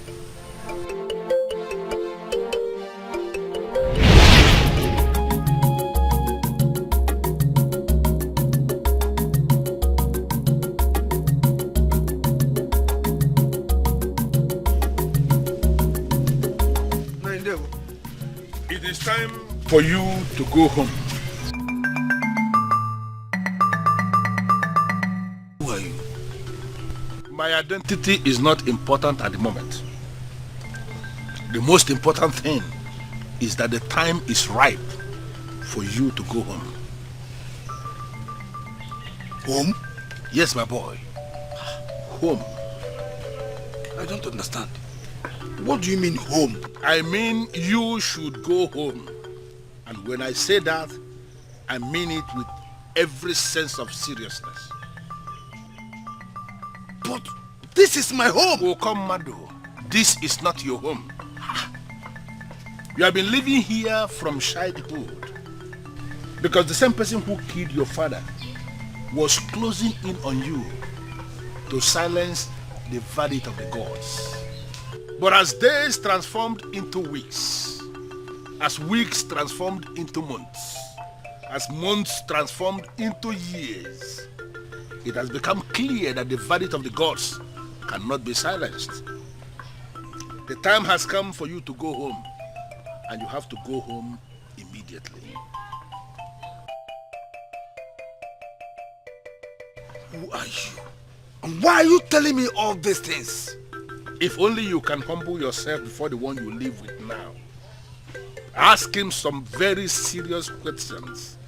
It is time for you to go home. Who are you? My identity is not important at the moment. The most important thing is that the time is ripe for you to go home. Home? Yes, my boy. Home. I don't understand. What do you mean home? I mean you should go home. And when I say that, I mean it with every sense of seriousness. But this is my home. Oh, come, Mado. This is not your home. You have been living here from childhood because the same person who killed your father was closing in on you to silence the verdict of the gods. But as days transformed into weeks, as weeks transformed into months, as months transformed into years, it has become clear that the verdict of the gods cannot be silenced. The time has come for you to go home, and you have to go home immediately. Who are you? And why are you telling me all these things? If only you can humble yourself before the one you live with now. Ask him some very serious questions.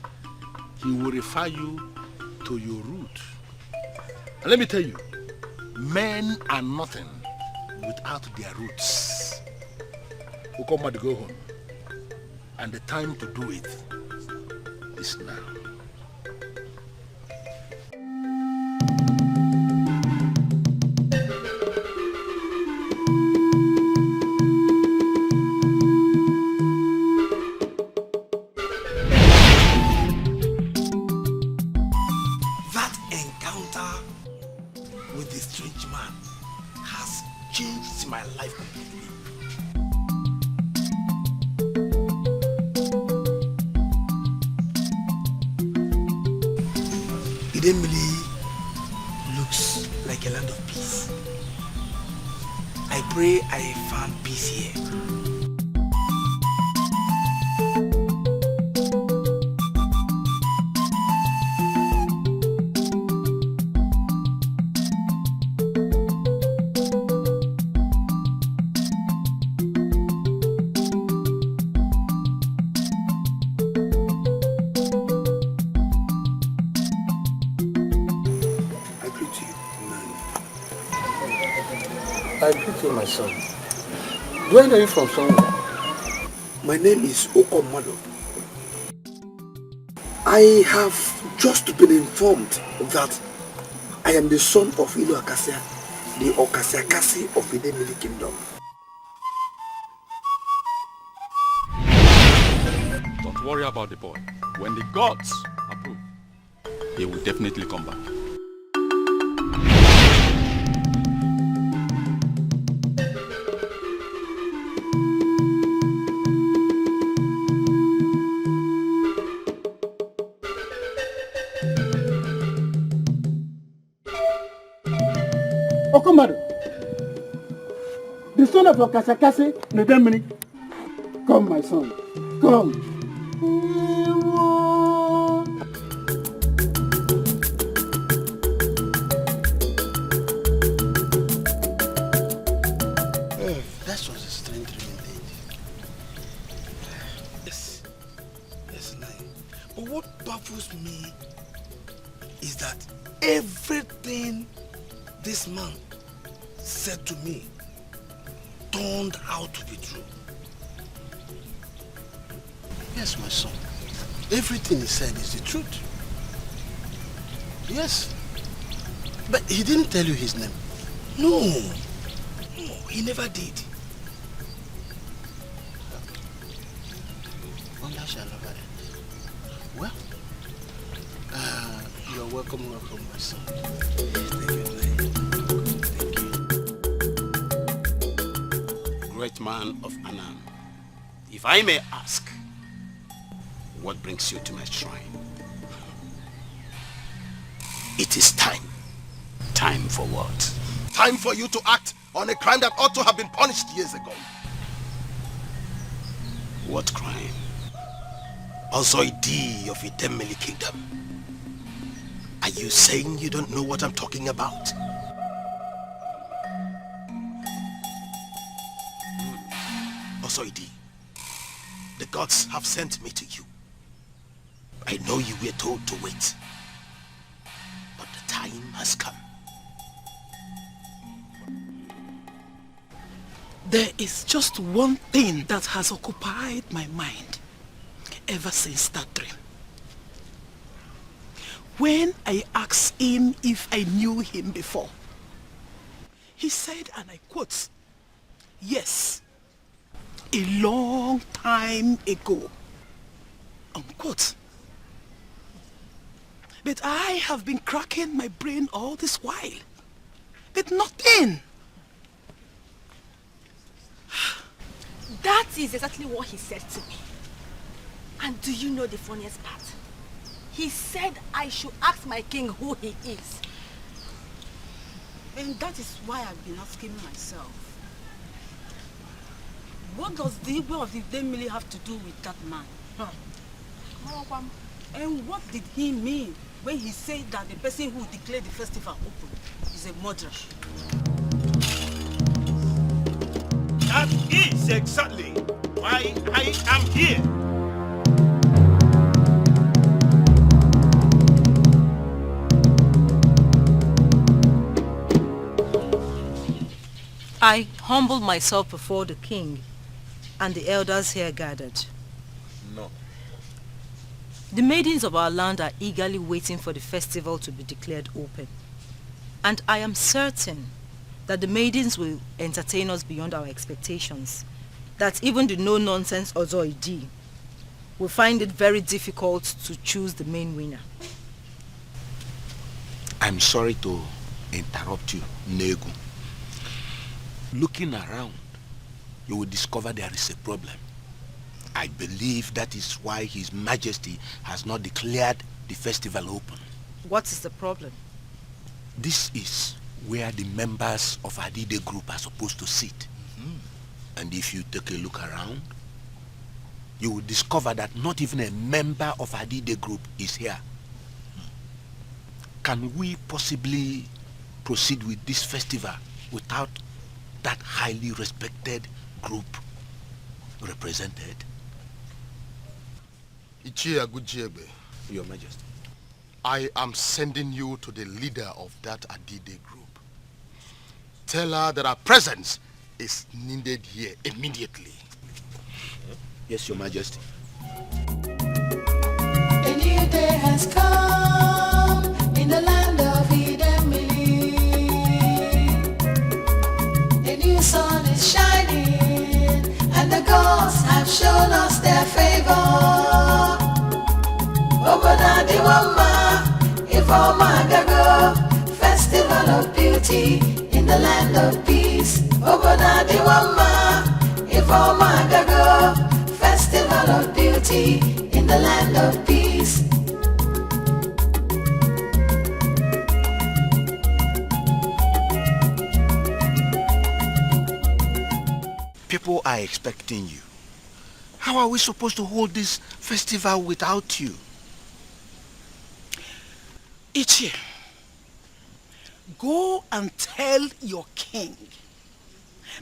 He will refer you to your root. And let me tell you, men are nothing without their roots. We'll come back to go home. And the time to do it is now. Looks like a land of peace. I pray I found peace here. I greet you, my son. Do I know you from somewhere? My name is Okomado. I have just been informed that I am the son of Ilu Akasia, the Okasiakasi of the Idemili Kingdom. Don't worry about the boy. When the gods approve, he will definitely come back. Okomado, the son of Okasiakasi Nedemini. Come, my son, come. said to me turned out to be true. Yes, my son. Everything he said is the truth. Yes. But he didn't tell you his name. No. No, he never did. Wonder shall never end. Well, you're welcome, my son. Great man of Anan, if I may ask, what brings you to my shrine? It is time. Time for what? Time for you to act on a crime that ought to have been punished years ago. What crime? Ozoidi of Idemili Kingdom. Are you saying you don't know what I'm talking about? Ozoidi, the gods have sent me to you. I know you were told to wait, but the time has come. There is just one thing that has occupied my mind ever since that dream. When I asked him if I knew him before, he said, and I quote, "Yes, a long time ago," unquote. But I have been cracking my brain all this while, but nothing. That is exactly what he said to me. And do you know the funniest part? He said I should ask my king who he is. And that is why I've been asking myself, what does the Igwe of the Idemili have to do with that man? And what did he mean when he said that the person who declared the festival open is a murderer? That is exactly why I am here. I humble myself before the king and the elders here gathered. No. The maidens of our land are eagerly waiting for the festival to be declared open. And I am certain that the maidens will entertain us beyond our expectations. That even the no-nonsense Ozoidi will find it very difficult to choose the main winner. I'm sorry to interrupt you, Negu. Looking around, you will discover there is a problem. I believe that is why His Majesty has not declared the festival open. What is the problem? This is where the members of Adide group are supposed to sit. And if you take a look around, you will discover that not even a member of Adide group is here. Can we possibly proceed with this festival without that highly respected group represented? Your Majesty, I am sending you to the leader of that Adide group. Tell her that our presence is needed here immediately. Yes, Your Majesty. A new day has come in the land of Idemili. A new sun is shining, and the gods have shown us their favor. Oboda Diwama, Ifoma Gago, festival of beauty in the land of peace. Oboda Diwama, Ifoma Gago, festival of beauty in the land of peace. People are expecting you. How are we supposed to hold this festival without you? Ichie, go and tell your king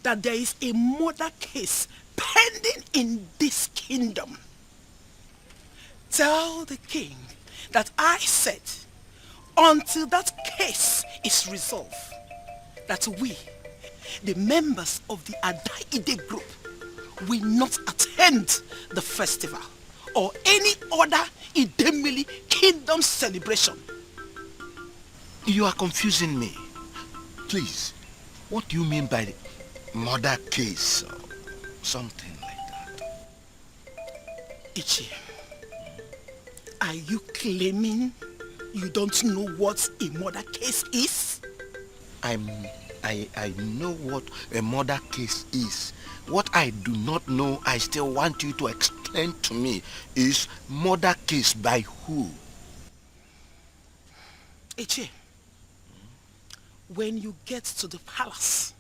that there is a murder case pending in this kingdom. Tell the king that I said, until that case is resolved, that we the members of the Ide group will not attend the festival or any other Idemili kingdom celebration. You are confusing me. Please, what do you mean by the murder case or something like that? Ichi, are you claiming you don't know what a murder case is? I know what a murder case is. What I do not know, I still want you to explain to me, is murder case by who? Eche, when you get to the palace,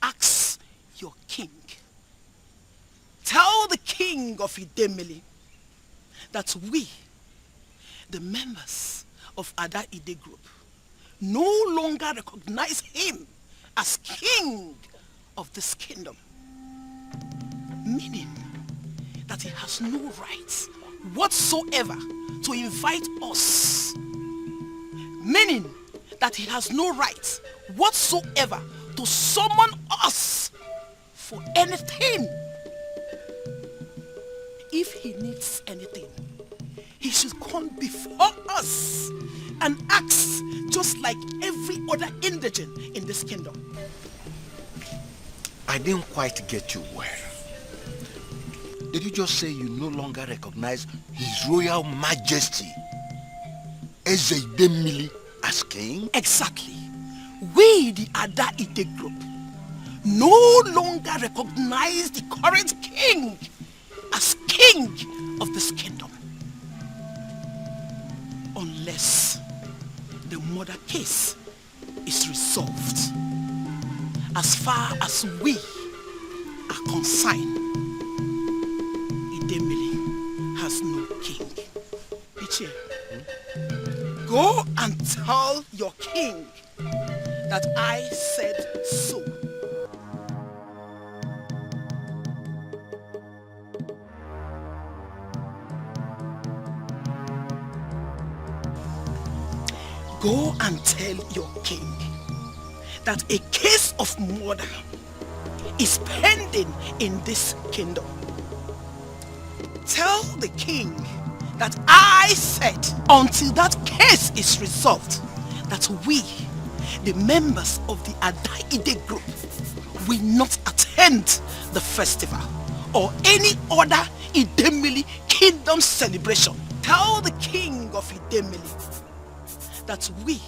ask your king. Tell the king of Idemili that we, the members of Ada Ide group, no longer recognize him as king of this kingdom. Meaning that he has no right whatsoever to invite us. Meaning that he has no right whatsoever to summon us for anything. If he needs anything, he should come before us and ask just like every other indigent in this kingdom. I didn't quite get you well. Did you just say you no longer recognize His Royal Majesty Ezedemili as king? Exactly. We, the Ada Ide group, no longer recognize the current king as king of this kingdom. Unless the murder case is resolved. As far as we are concerned, Idemili has no king. Ichie, go and tell your king that I said so. Go and tell your king that a case of murder is pending in this kingdom. Tell the king that I said until that case is resolved, that we, the members of the Adaide group, will not attend the festival or any other Idemili kingdom celebration. Tell the king of Idemili that we,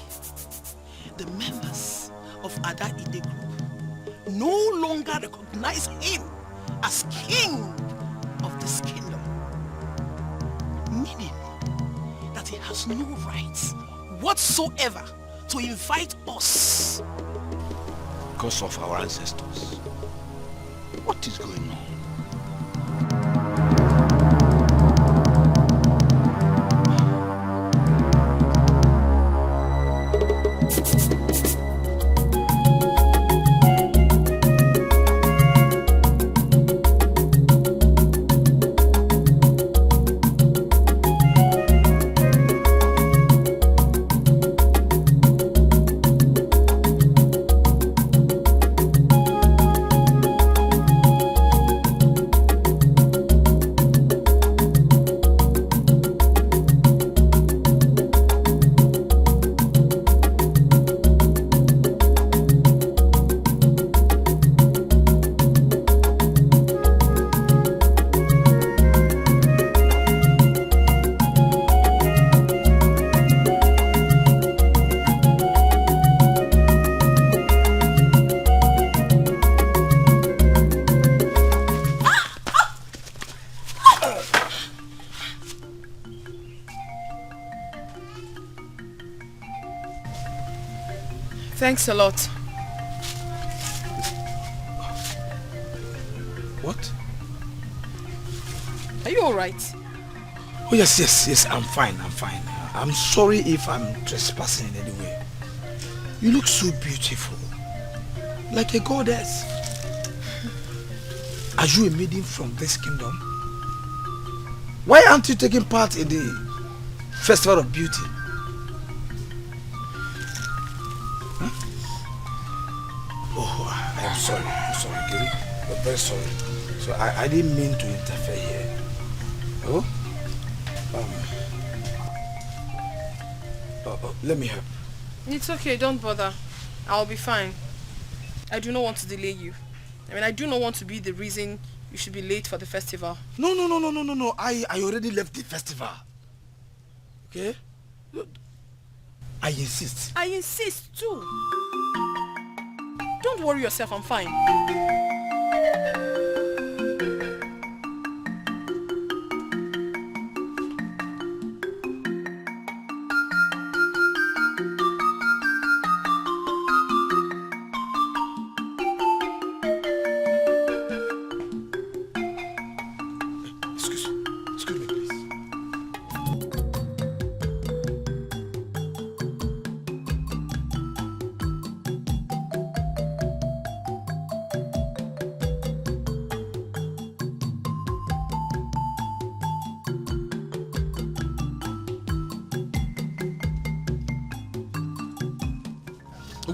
the members of Adaide group, no longer recognize him as king of this kingdom. Meaning that he has no rights whatsoever to invite us. Because of our ancestors. What is going on? Thanks a lot. What? Are you alright? Oh yes, I'm fine. I'm sorry if I'm trespassing in any way. You look so beautiful. Like a goddess. Are you a maiden from this kingdom? Why aren't you taking part in the Festival of Beauty? Oh, I am sorry. I'm sorry, Gary. I'm very sorry. So I didn't mean to interfere here. Oh? Let me help. It's okay, don't bother. I'll be fine. I do not want to delay you. I mean, I do not want to be the reason you should be late for the festival. No. I already left the festival. Okay? I insist. I insist too. Don't worry yourself, I'm fine.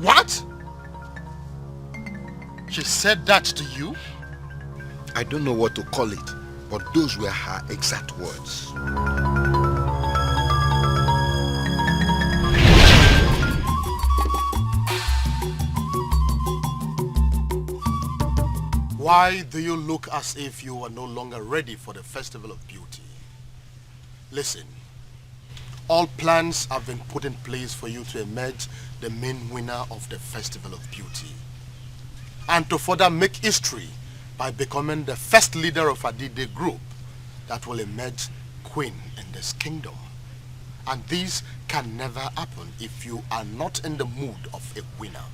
What? She said that to you? I don't know what to call it, but those were her exact words. Why do you look as if you are no longer ready for the Festival of Beauty? Listen, all plans have been put in place for you to emerge the main winner of the Festival of Beauty, and to further make history by becoming the first leader of Adide group that will emerge queen in this kingdom. And this can never happen if you are not in the mood of a winner.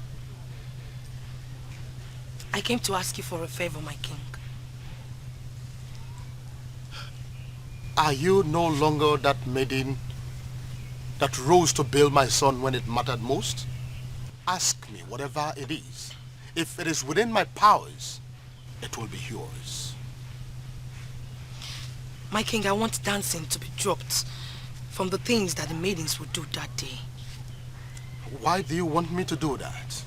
I came to ask you for a favor, my king. Are you no longer that maiden that rose to bail my son when it mattered most? Ask me whatever it is. If it is within my powers, it will be yours. My king, I want dancing to be dropped from the things that the maidens would do that day. Why do you want me to do that?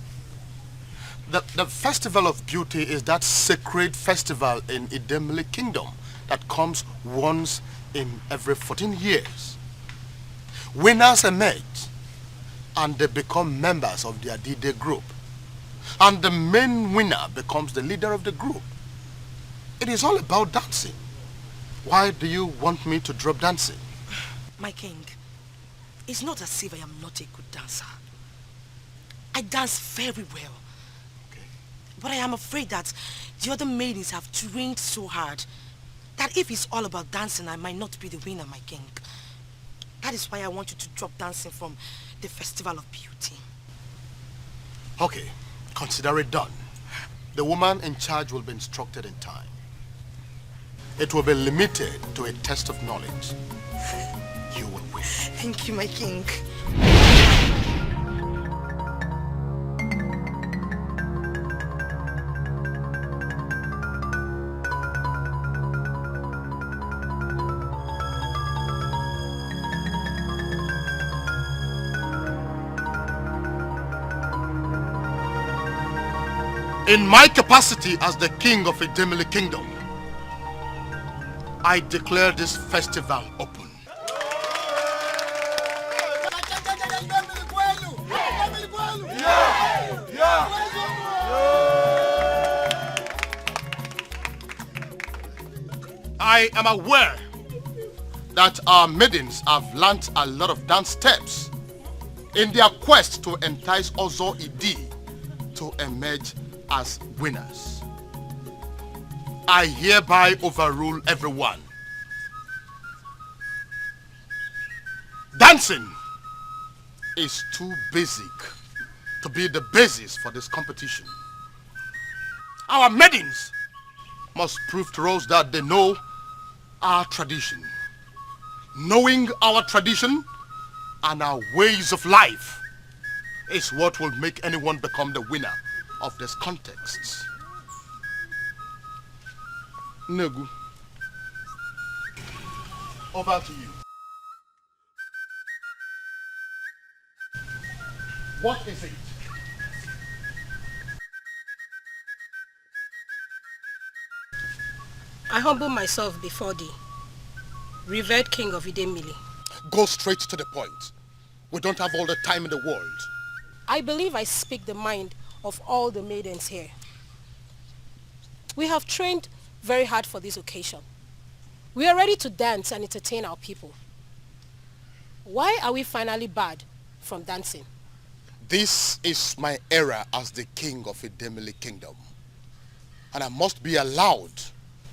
The Festival of Beauty is that sacred festival in Idemili Kingdom that comes once in every 14 years. Winners emerge and they become members of the Adide group. And the main winner becomes the leader of the group. It is all about dancing. Why do you want me to drop dancing? My king, it's not as if I am not a good dancer. I dance very well. Okay. But I am afraid that the other maidens have trained so hard that if it's all about dancing, I might not be the winner, my king. That is why I want you to drop dancing from the Festival of Beauty. Okay, consider it done. The woman in charge will be instructed in time. It will be limited to a test of knowledge. You will win. Thank you, my king. In my capacity as the king of Idemili Kingdom, I declare this festival open. I am aware that our maidens have learnt a lot of dance steps in their quest to entice Ozo Idi to emerge as winners. I hereby overrule everyone. Dancing is too basic to be the basis for this competition. Our maidens must prove to us that they know our tradition. Knowing our tradition and our ways of life is what will make anyone become the winner of this context. Negu, over to you. What is it? I humble myself before thee, revered king of Idemili. Go straight to the point. We don't have all the time in the world. I believe I speak the mind of all the maidens here. We have trained very hard for this occasion. We are ready to dance and entertain our people. Why are we finally barred from dancing? This is my era as the king of Idemili Kingdom, and I must be allowed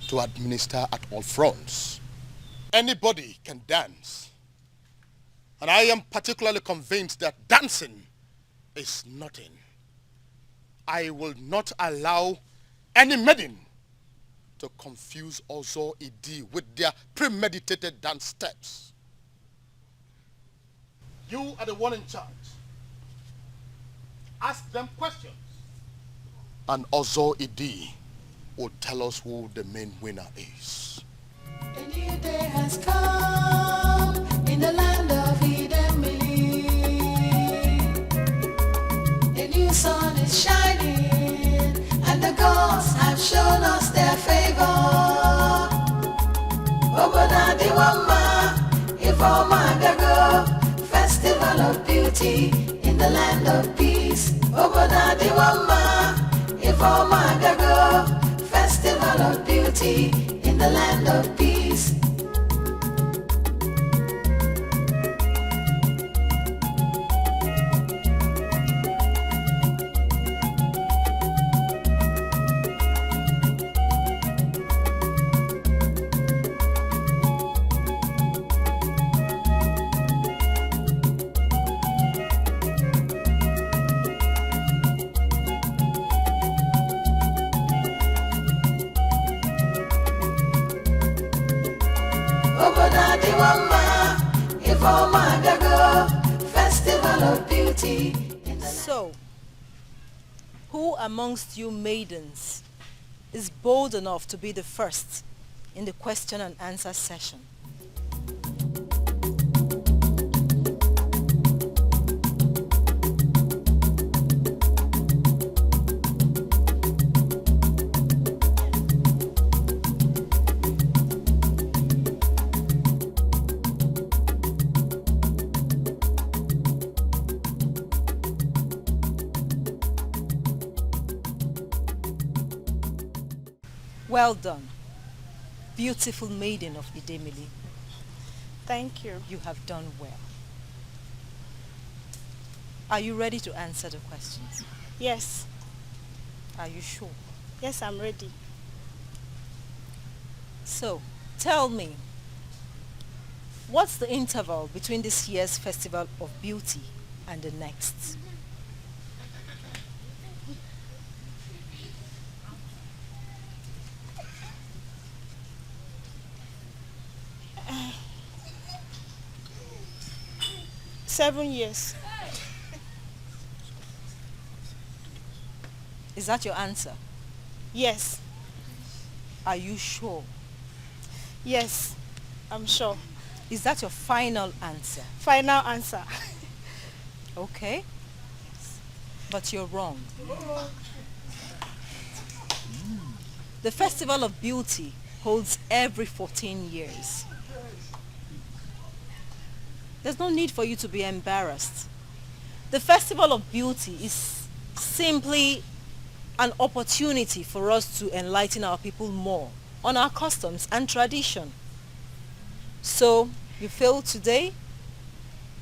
to administer at all fronts. Anybody can dance, and I am particularly convinced that dancing is nothing. I will not allow any maiden to confuse Ozo Idi with their premeditated dance steps. You are the one in charge. Ask them questions. And Ozo Idi will tell us who the main winner is. A new day has come in the land of Idemili. A new sun is shining, and the gods have shown us their favor. Obona Diwama, Ifoma Gago, festival of beauty in the land of peace. Obona Diwama, Ifoma Gago, festival of beauty in the land of peace. So, who amongst you maidens is bold enough to be the first in the question and answer session? Well done, beautiful maiden of Idemili. Thank you. You have done well. Are you ready to answer the questions? Yes. Are you sure? Yes, I'm ready. So, tell me, what's the interval between this year's Festival of Beauty and the next? Uh, 7 years. Is that your answer? Yes. Are you sure? Yes, I'm sure. Is that your final answer? Final answer. Okay. But you're wrong. The Festival of Beauty holds every 14 years. There's no need for you to be embarrassed. The Festival of Beauty is simply an opportunity for us to enlighten our people more on our customs and tradition. So, you failed today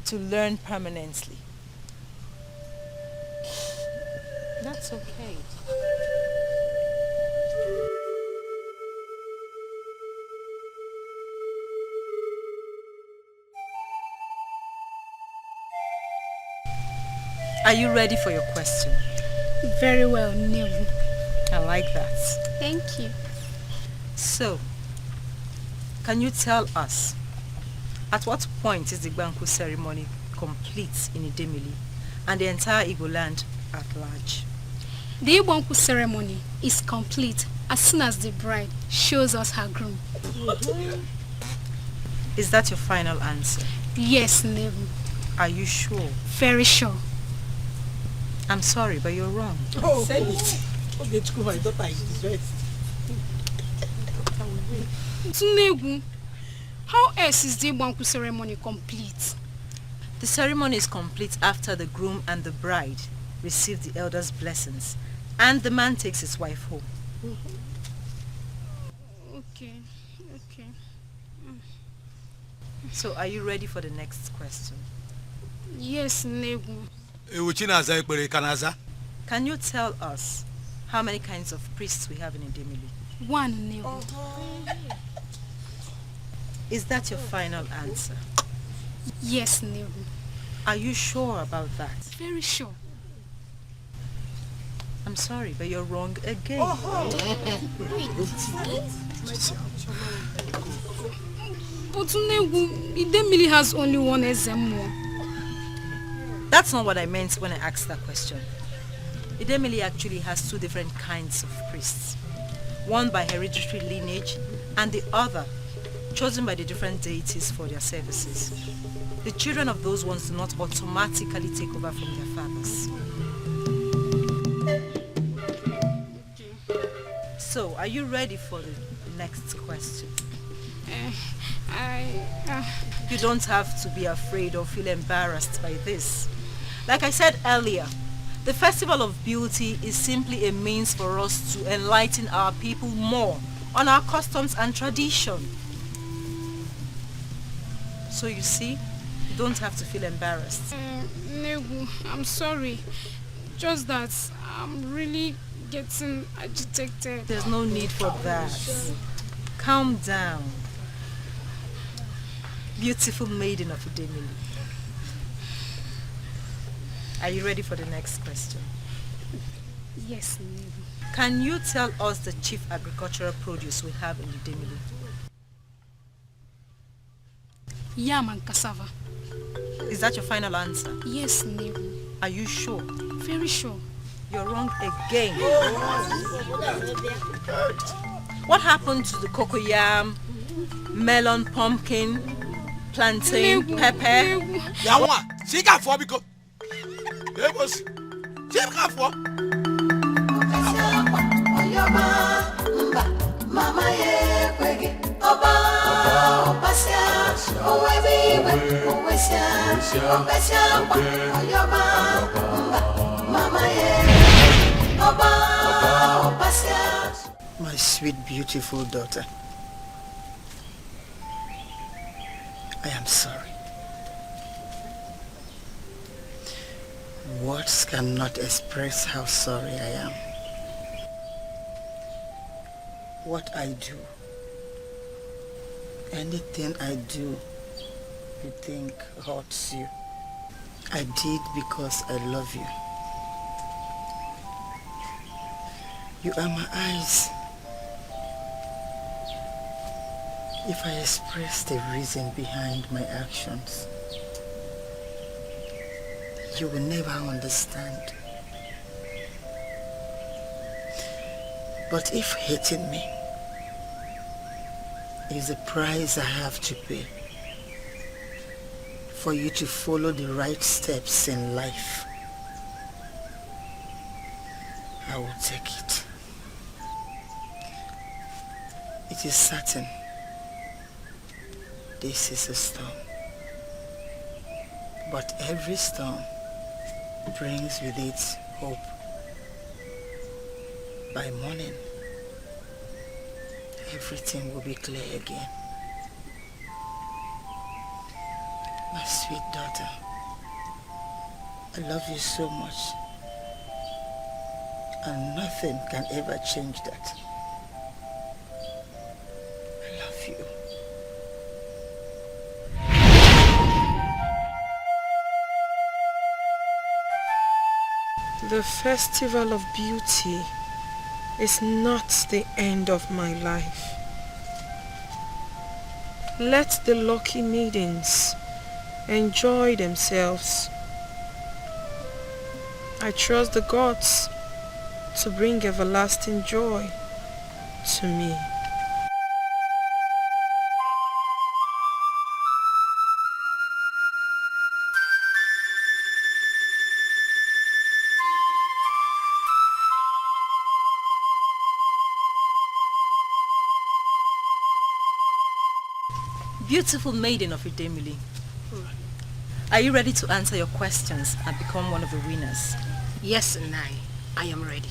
to learn permanently. That's okay. Are you ready for your question? Very well, Neil. I like that. Thank you. So, can you tell us at what point is the Banku ceremony complete in Idemili and the entire Igbo land at large? The Banku ceremony is complete as soon as the bride shows us her groom. Is that your final answer? Yes, Neil. Are you sure? Very sure. I'm sorry, but you're wrong. Oh, said it. OGOCHUKWU, my daughter is dressed. Tunegu, how else is the Banku ceremony complete? The ceremony is complete after the groom and the bride receive the elder's blessings and the man takes his wife home. Okay. So are you ready for the next question? Yes, Negu. Can you tell us how many kinds of priests we have in Idemili? 1, Negu. Is that your final answer? Yes, Negu. Are you sure about that? Very sure. I'm sorry, but you're wrong again. But Negu, Idemili has only 1 Ezemo. That's not what I meant when I asked that question. Idemili actually has 2 different kinds of priests. One by hereditary lineage and the other chosen by the different deities for their services. The children of those ones do not automatically take over from their fathers. So, are you ready for the next question? You don't have to be afraid or feel embarrassed by this. Like I said earlier, the Festival of Beauty is simply a means for us to enlighten our people more on our customs and tradition. So you see, you don't have to feel embarrassed. Negu, I'm sorry. Just that I'm really getting agitated. There's no need for that. Calm down. Beautiful maiden of Idemili. Are you ready for the next question? Yes, Negu. Can you tell us the chief agricultural produce we have in Idemili? Yam and cassava. Is that your final answer? Yes, Negu. Are you sure? Very sure. You're wrong again. What happened to the cocoyam, melon, pumpkin, plantain, pepper? Mama ye kwege oba opasia owebiwe owesia okasia oyoba mama ye oba opasia. My sweet beautiful daughter, I am sorry. Words cannot express how sorry I am. What I do, anything I do, you think hurts you. I did because I love you. You are my eyes. If I express the reason behind my actions, you will never understand. But if hating me is the price I have to pay for you to follow the right steps in life, I will take it. It is certain this is a storm, but every storm brings with it hope. By morning, everything will be clear again. My sweet daughter, I love you so much, and nothing can ever change that. I love you. The Festival of Beauty is not the end of my life. Let the lucky maidens enjoy themselves. I trust the gods to bring everlasting joy to me. Beautiful maiden of Idemili, are you ready to answer your questions and become one of the winners? Yes, Nai. I am ready.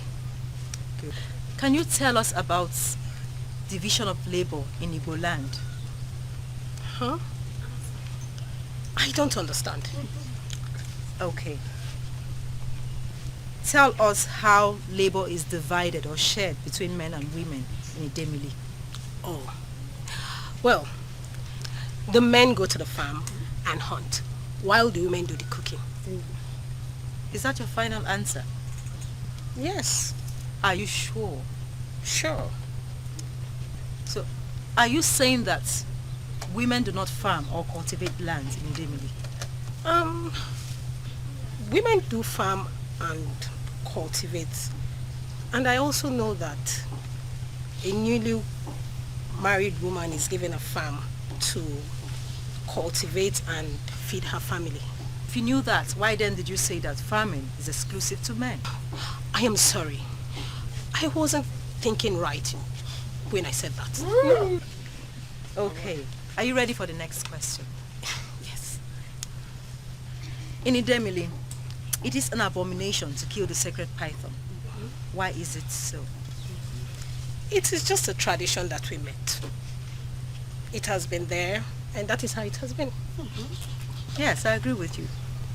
Good. Can you tell us about division of labor in Igbo land? Huh? I don't understand. Okay. Tell us how labor is divided or shared between men and women in Idemili. Oh. Well, the men go to the farm and hunt, while the women do the cooking. Is that your final answer? Yes. Are you sure? Sure. So, are you saying that women do not farm or cultivate lands in Idemili? Women do farm and cultivate. And I also know that a newly married woman is given a farm to cultivate and feed her family. If you knew that, why then did you say that farming is exclusive to men? I am sorry. I wasn't thinking right when I said that. Okay. Are you ready for the next question? Yes. In Idemili, it is an abomination to kill the sacred python. Why is it so? It is just a tradition that we met. It has been there, and that is how it has been. Yes, I agree with you.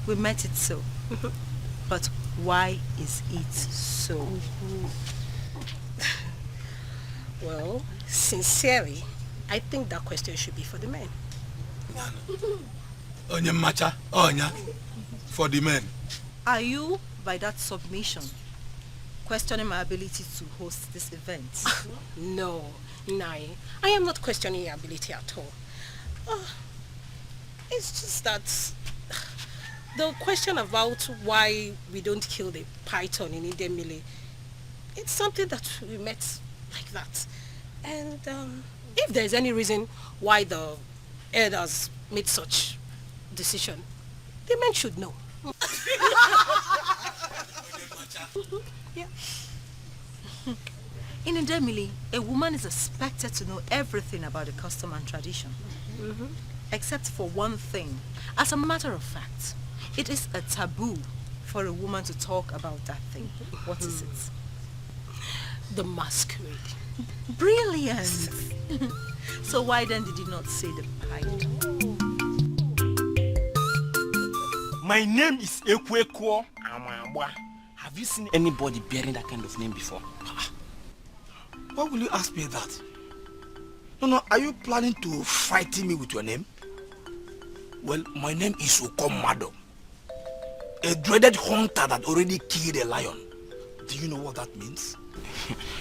We met it so. But why is it so? Well, sincerely, I think that question should be for the men. Onye macha, onya, for the men. Are you, by that submission, questioning my ability to host this event? No, Nai. I am not questioning your ability at all. It's just that the question about why we don't kill the python in Idemili, it's something that we met like that. And if there's any reason why the elders made such decision, the men should know. Yeah. In Idemili, a woman is expected to know everything about the custom and tradition. Except for one thing. As a matter of fact, it is a taboo for a woman to talk about that thing. What is it? The masquerade. Brilliant! So why then did you not say the python? My name is Ekwekwo Amambwa. Have you seen anybody bearing that kind of name before? Why will you ask me that? No, are you planning to frighten me with your name? Well, my name is Okomado. A dreaded hunter that already killed a lion. Do you know what that means?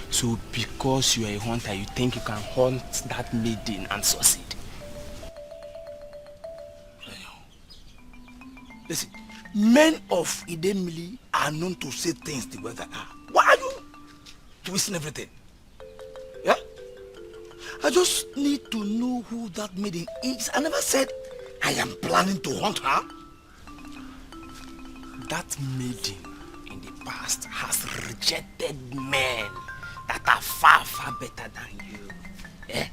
So because you are a hunter, you think you can hunt that maiden and succeed? Listen, men of Idemili are known to say things the way they are. Why are you twisting everything? Yeah? I just need to know who that maiden is. I never said I am planning to hunt her. That maiden in the past has rejected men that are far, far better than you. Eh?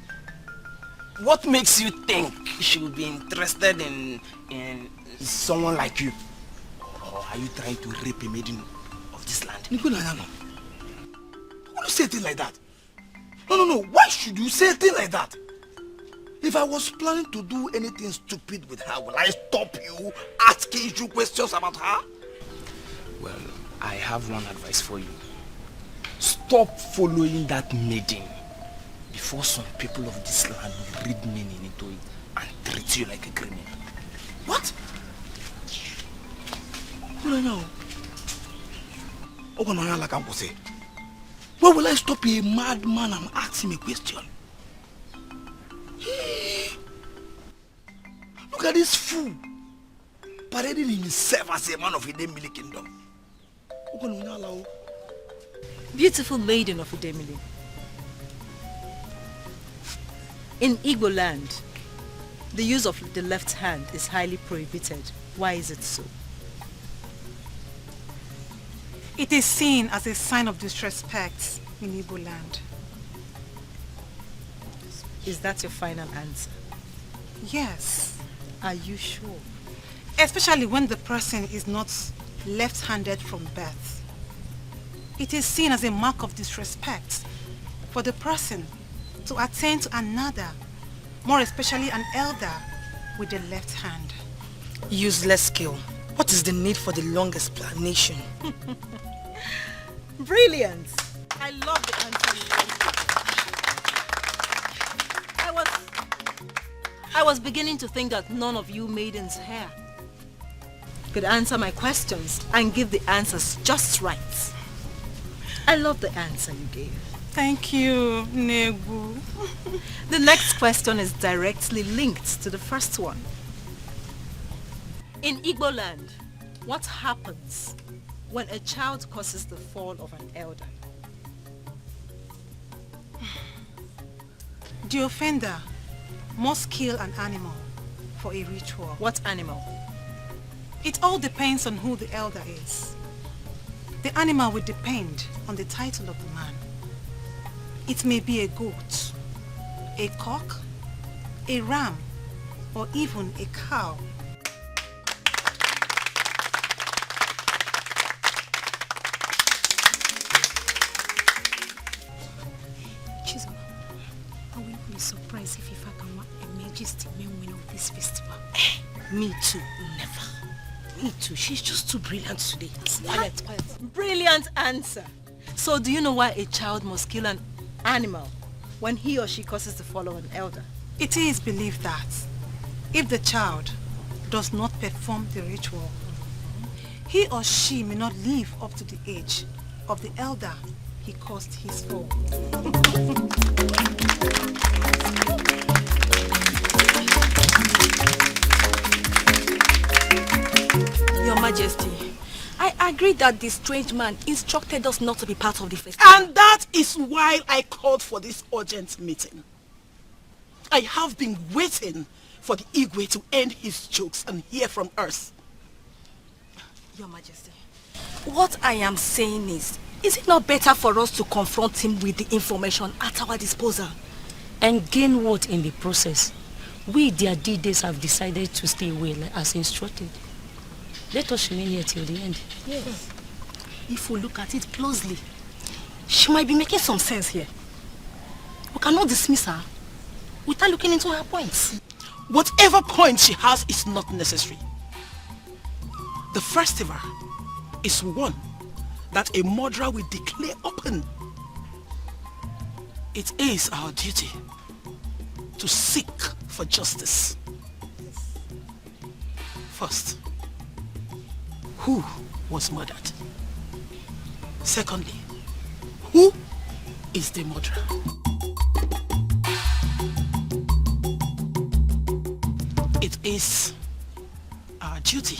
What makes you think she will be interested in someone like you? Or are you trying to rape a maiden of this land? Why would you say a thing like that? No. Why should you say a thing like that? If I was planning to do anything stupid with her, will I stop you asking you questions about her? Well, I have one advice for you. Stop following that maiden before some people of this land will read meaning into it and treat you like a criminal. What? No. Why will I stop a madman and ask him a question? Look at this fool parading himself as a man of Idemili kingdom. Beautiful maiden of Idemili. In Igbo land, the use of the left hand is highly prohibited. Why is it so? It is seen as a sign of disrespect in Igbo land. Is that your final answer? Yes. Are you sure? Especially when the person is not left-handed from birth. It is seen as a mark of disrespect for the person to attend to another, more especially an elder, with the left hand. Useless skill. What is the need for the long explanation? Brilliant. I love the answer. I was beginning to think that none of you maidens here could answer my questions and give the answers just right. I love the answer you gave. Thank you, Nebu. The next question is directly linked to the first one. In Igbo land, what happens when a child causes the fall of an elder? The offender must kill an animal for a ritual. What animal? It all depends on who the elder is. The animal will depend on the title of the man. It may be a goat, a cock, a ram, or even a cow. Chisma, I will not be surprised if Ifakawa emerges the main winner of this festival. Me too. Never. Me too. She's just too brilliant today. Quiet. Brilliant answer. So do you know why a child must kill an animal when he or she causes the fall of an elder? It is believed that if the child does not perform the ritual, he or she may not live up to the age of the elder he caused his fall. Your Majesty, I agree that the strange man instructed us not to be part of the festival. And that is why I called for this urgent meeting. I have been waiting for the Igwe to end his jokes and hear from us. Your Majesty, what I am saying is it not better for us to confront him with the information at our disposal? And gain what in the process? We, their D-Days, have decided to stay away as instructed. Let us remain here till the end. Yes. If we look at it closely, she might be making some sense here. We cannot dismiss her without looking into her points. Whatever point she has is not necessary. The festival is one that a murderer will declare open. It is our duty to seek for justice. First, who was murdered? Secondly, who is the murderer? It is our duty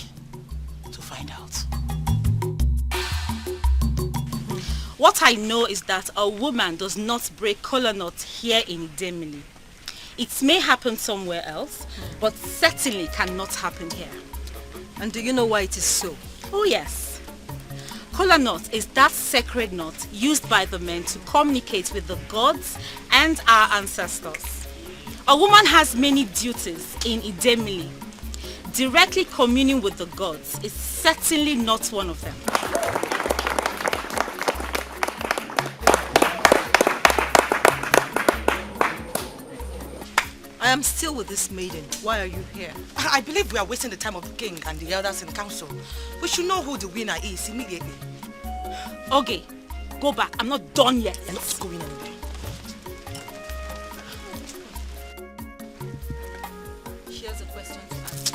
to find out. What I know is that a woman does not break kola nut here in Idemili. It may happen somewhere else, but certainly cannot happen here. And do you know why it is so? Oh yes. Kola nut is that sacred nut used by the men to communicate with the gods and our ancestors. A woman has many duties in Idemili. Directly communing with the gods is certainly not one of them. I am still with this maiden. Why are you here? I believe we are wasting the time of the king and the elders in council. We should know who the winner is immediately. Okay, go back. I'm not done yet. You're not going anywhere. She has a question to ask.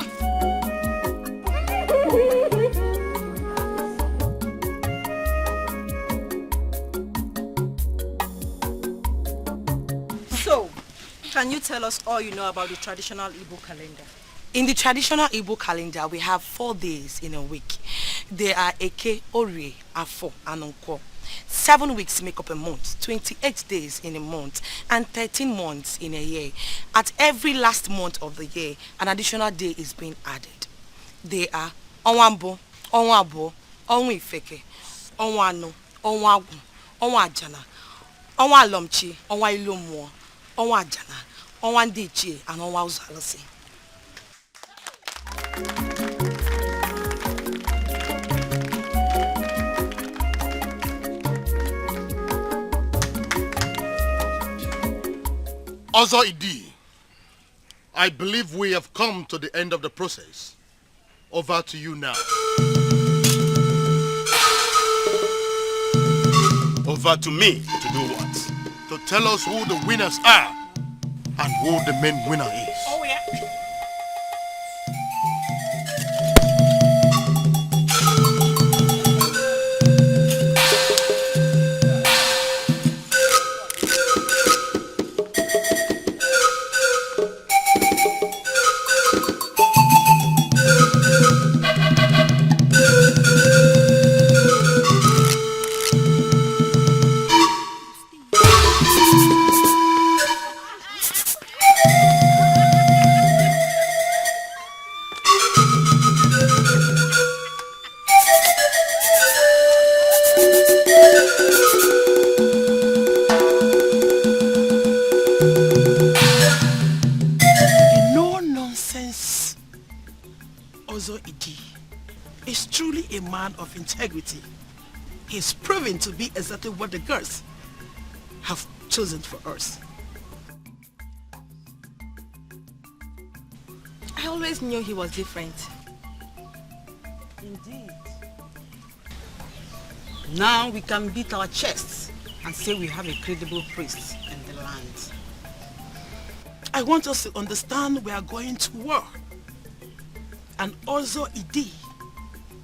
So, can you tell us all you know about the traditional Igbo calendar? In the traditional Igbo calendar, we have 4 days in a week. They are Eke, Orie, Afo, and Nko. 7 weeks make up a month, 28 days in a month, and 13 months in a year. At every last month of the year, an additional day is being added. They are Onwambo, Onwabo, Onwifeke, Onwano, Onwagu, Onwajana, Onwalomchi, Onwailomo, Onwajana, Onwandichi, and Onwauzalasi. Ozo Idi, I believe we have come to the end of the process. Over to you now. Over to me to do what? To tell us who the winners are and who the main winner is. Oh yeah. Of integrity. He's proven to be exactly what the girls have chosen for us. I always knew he was different. Indeed. Now we can beat our chests and say we have a credible priest in the land. I want us to understand we are going to war. And also Idi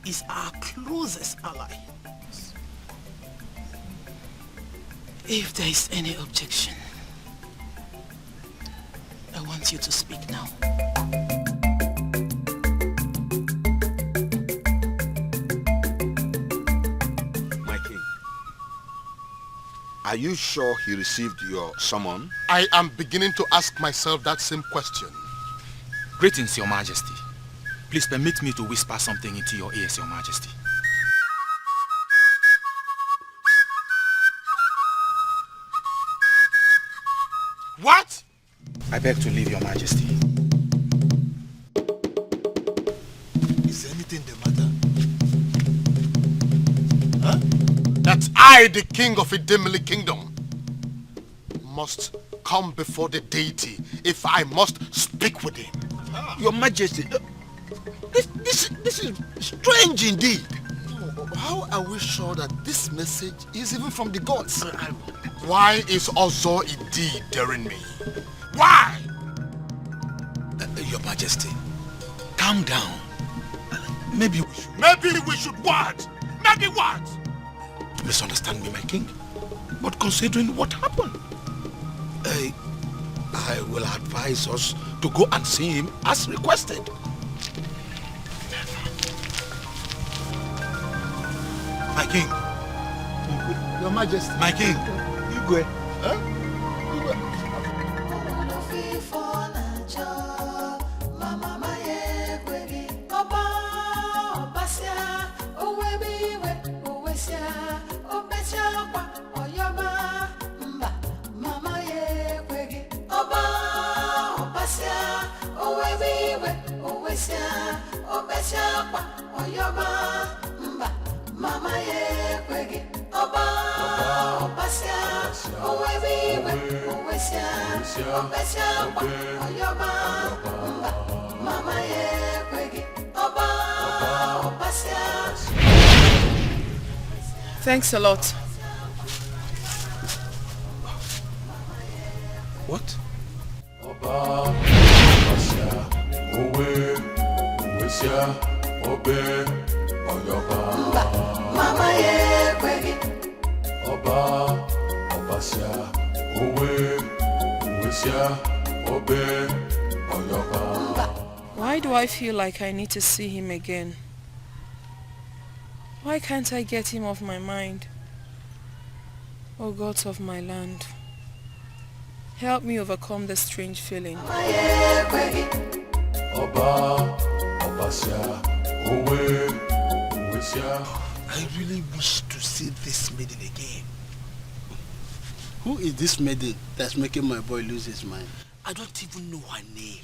is our closest ally. If there is any objection, I want you to speak now. My king, are you sure he received your summon? I am beginning to ask myself that same question. Greetings, Your Majesty. Please permit me to whisper something into your ears, Your Majesty. What? I beg to leave, Your Majesty. Is anything the matter? Huh? That I, the king of Idemili Kingdom, must come before the deity if I must speak with him. Your Majesty, this is strange indeed. How are we sure that this message is even from the gods? Why is Ozo Idi daring me? Why? Your Majesty, calm down. Maybe we should... Maybe we should what? Maybe what? Misunderstand me, my king. But considering what happened, I will advise us to go and see him as requested. My king. Your Majesty. My king. Igwe. Huh? Mama ye kwegi oba opasia owebiwe owesia obesia kwa oyoba mama ye kwegi oba opasia. Thanks a lot. What? Oba opasia owe owesia obe Mama ye kwegi Oba Opasia Owe Uwesia Obe Oyoba. Why do I feel like I need to see him again? Why can't I get him off my mind? Oh gods of my land, help me overcome this strange feeling. Oba Opasia Owe I really wish to see this maiden again. Who is this maiden that's making my boy lose his mind? I don't even know her name.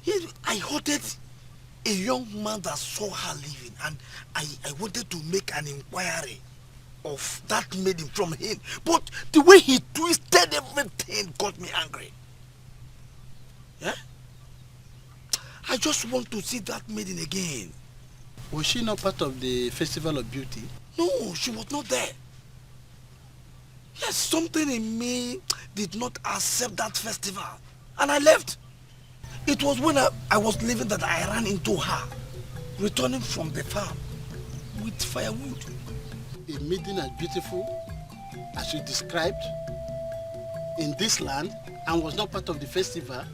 Yes, I heard a young man that saw her leaving and I wanted to make an inquiry. of that maiden from him, but the way he twisted everything got me angry. Yeah? I just want to see that maiden again. Was she not part of the Festival of Beauty? No, she was not there. Yes, something in me did not accept that festival, and I left. It was when I was leaving that I ran into her, returning from the farm with firewood. A maiden as beautiful as you described in this land and was not part of the festival?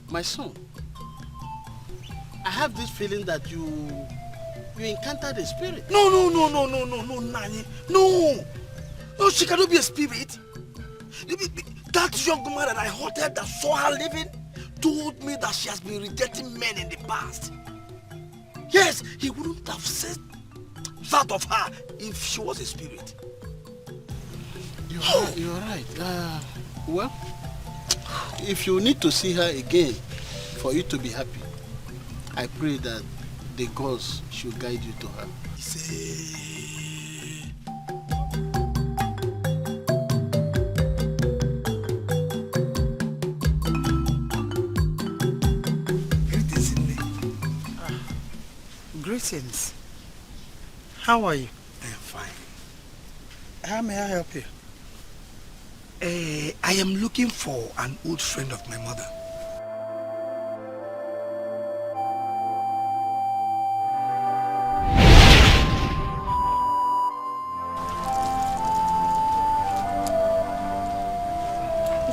My son, I have this feeling that you encountered a spirit. No, Nani. No, she cannot be a spirit. That young man that I hotel that saw her living told me that she has been rejecting men in the past. Yes, he wouldn't have said that of her if she was a spirit. You're right. Well, if you need to see her again for you to be happy, I pray that the gods should guide you to her. Greetings. How are you? I am fine. How may I help you? I am looking for an old friend of my mother.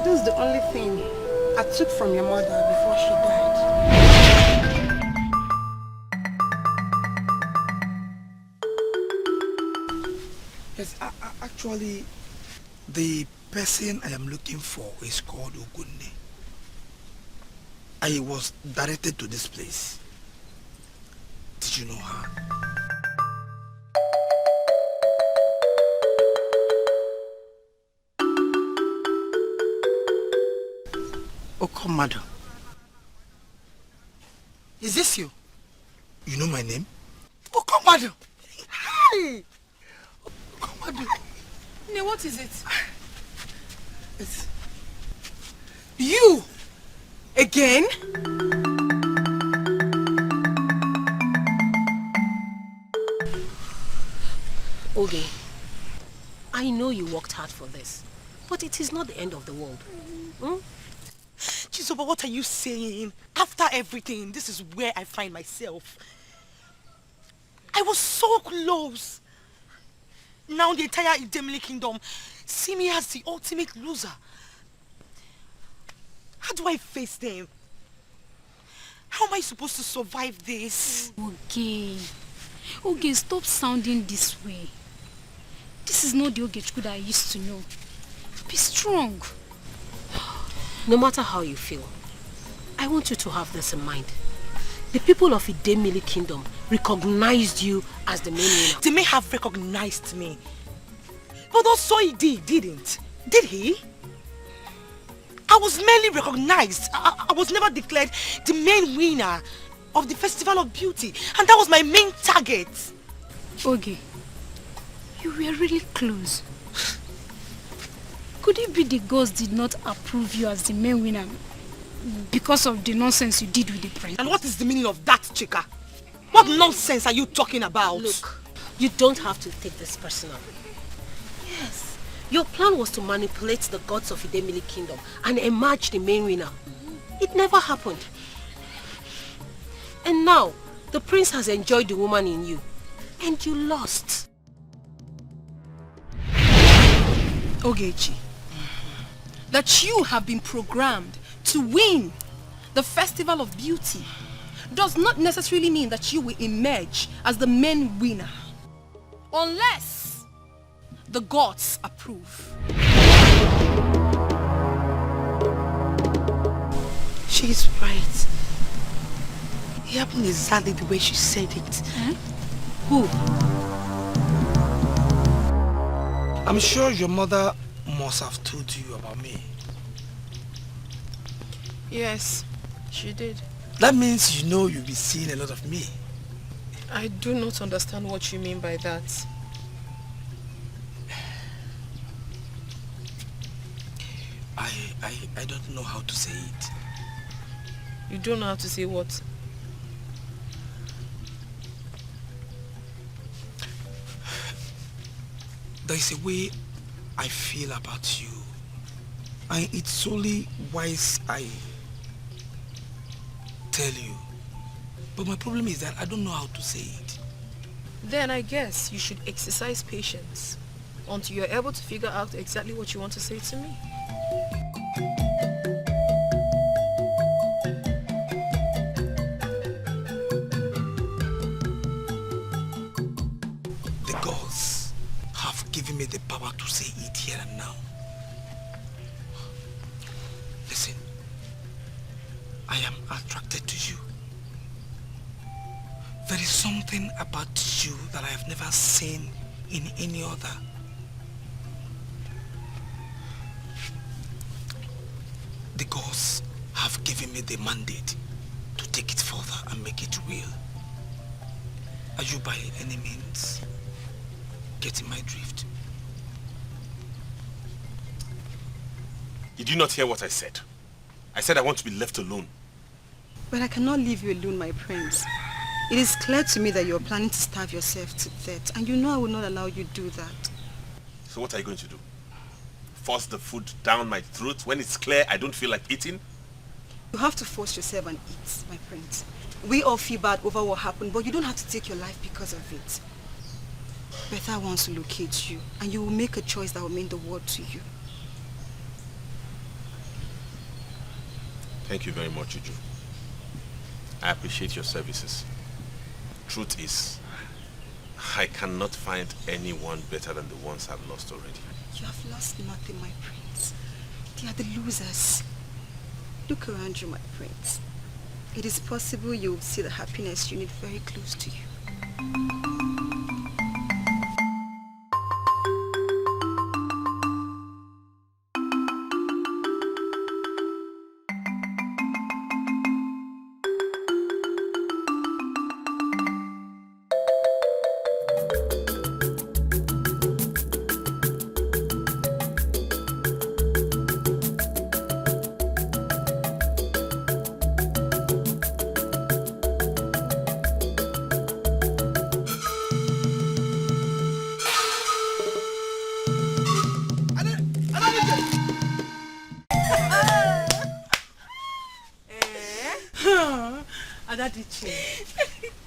This is the only thing I took from your mother before she died. Yes, actually, the person I am looking for is called Ogunne. I was directed to this place. Did you know her? Okomado. Is this you? You know my name? Okomado! Hi! Okomado. Ne, what is it? It's... You! Again? Okay. I know you worked hard for this, but it is not the end of the world. Chizoba, what are you saying? After everything, this is where I find myself. I was so close. Now the entire Idemili kingdom see me as the ultimate loser. How do I face them? How am I supposed to survive this? Okay, stop sounding this way. This is not the OGOCHUKWU I used to know. Be strong. No matter how you feel, I want you to have this in mind. The people of Idemili Kingdom recognized you as the main winner. They may have recognized me, but also he didn't. Did he? I was merely recognized. I was never declared the main winner of the Festival of Beauty, and that was my main target. Okay, you were really close. Could it be the gods did not approve you as the main winner because of the nonsense you did with the prince? And what is the meaning of that, Chika? What nonsense are you talking about? Look, you don't have to take this personal. Yes, your plan was to manipulate the gods of Idemili Kingdom and emerge the main winner. It never happened. And now, the prince has enjoyed the woman in you, and you lost. Ogechi, that you have been programmed to win the Festival of Beauty does not necessarily mean that you will emerge as the main winner. Unless the gods approve. She's right. It happened exactly the way she said it. Who? I'm sure your mother must have told you about me. Yes, she did. That means you know you'll be seeing a lot of me. I do not understand what you mean by that. I don't know how to say it. You don't know how to say what? There is a way I feel about you. And it's only wise I tell you. But my problem is that I don't know how to say it. Then I guess you should exercise patience until you're able to figure out exactly what you want to say to me. The gods have given me the power to say it here and now. Listen, I am attracted to you. There is something about you that I have never seen in any other. The gods have given me the mandate to take it further and make it real. Are you by any means getting my drift? Did you not hear what I said? I said I want to be left alone. But I cannot leave you alone, my prince. It is clear to me that you are planning to starve yourself to death, and you know I will not allow you to do that. So what are you going to do? Force the food down my throat when it's clear I don't feel like eating? You have to force yourself and eat, my prince. We all feel bad over what happened, but you don't have to take your life because of it. Betha wants to locate you, and you will make a choice that will mean the world to you. Thank you very much, Uju. I appreciate your services. Truth is, I cannot find anyone better than the ones I've lost already. You have lost nothing, my prince. They are the losers. Look around you, my prince. It is possible you will see the happiness you need very close to you.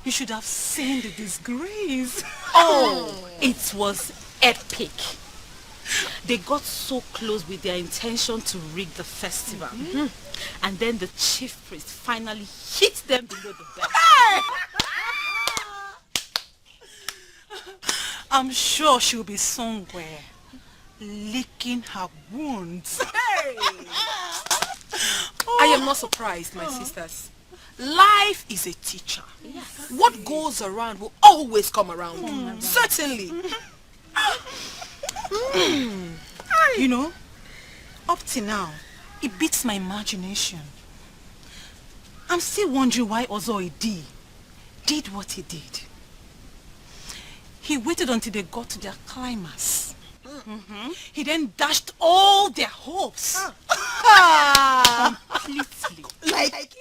You should have seen the disgrace. Oh, it was epic. They got so close with their intention to rig the festival. And then the chief priest finally hit them below the belt. I'm sure she'll be somewhere, licking her wounds. I am not surprised, my sisters. Life is a teacher. Yes. What goes around will always come around. Certainly. You know, up till now, it beats my imagination. I'm still wondering why Ozoidi did what he did. He waited until they got to their climax. He then dashed all their hopes. Completely. Like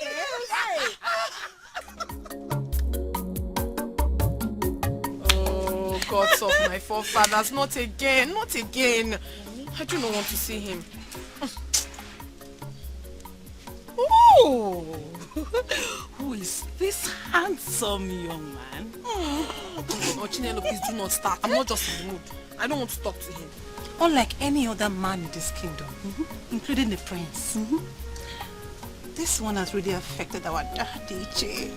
oh, gods of my forefathers, not again, not again. I do not want to see him. Oh, who is this handsome young man? Oh, Chinelo, please do not start. I'm not just in the mood. I don't want to talk to him. Unlike any other man in this kingdom, including the prince, this one has really affected our daddy, Jay.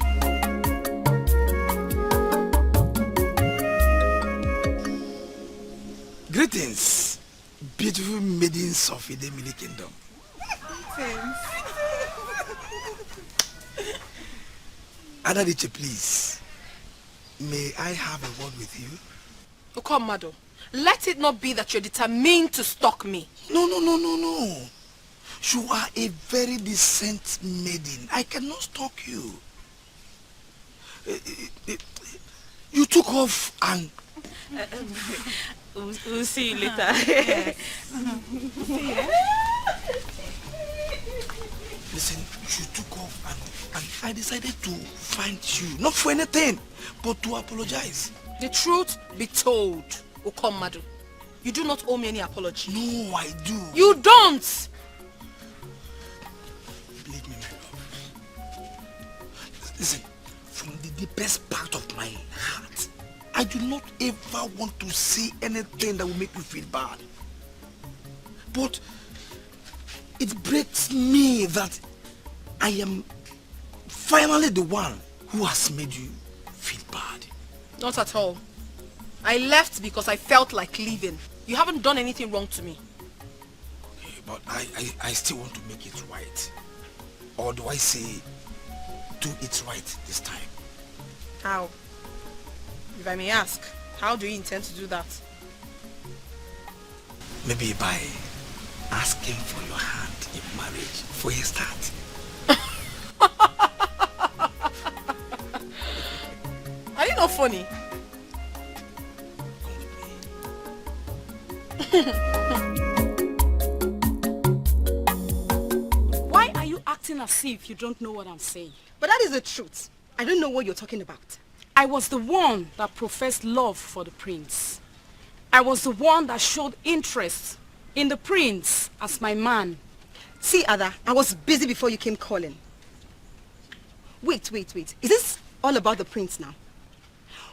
Greetings, beautiful maidens of Idemili Kingdom. Adadiche, please, may I have a word with you? Oh, come, Mado. Let it not be that you're determined to stalk me. No. You are a very decent maiden. I cannot stalk you. You took off and... We'll see you later. Listen, you took off and I decided to find you. Not for anything, but to apologize. The truth be told, Okomadu. You do not owe me any apology. No, I do. You don't! Believe me, my love. Listen, from the deepest part of my heart, I do not ever want to say anything that will make you feel bad. But it breaks me that I am finally the one who has made you feel bad. Not at all. I left because I felt like leaving. You haven't done anything wrong to me. Okay, but I still want to make it right. Or do I say, do it right this time? How? If I may ask, how do you intend to do that? Maybe by asking for your hand in marriage for a start. Are you not funny? Why are you acting as if you don't know what I'm saying? But that is the truth. I don't know what you're talking about. I was the one that professed love for the prince. I was the one that showed interest in the prince as my man. See, Ada, I was busy before you came calling. Wait. Is this all about the prince now?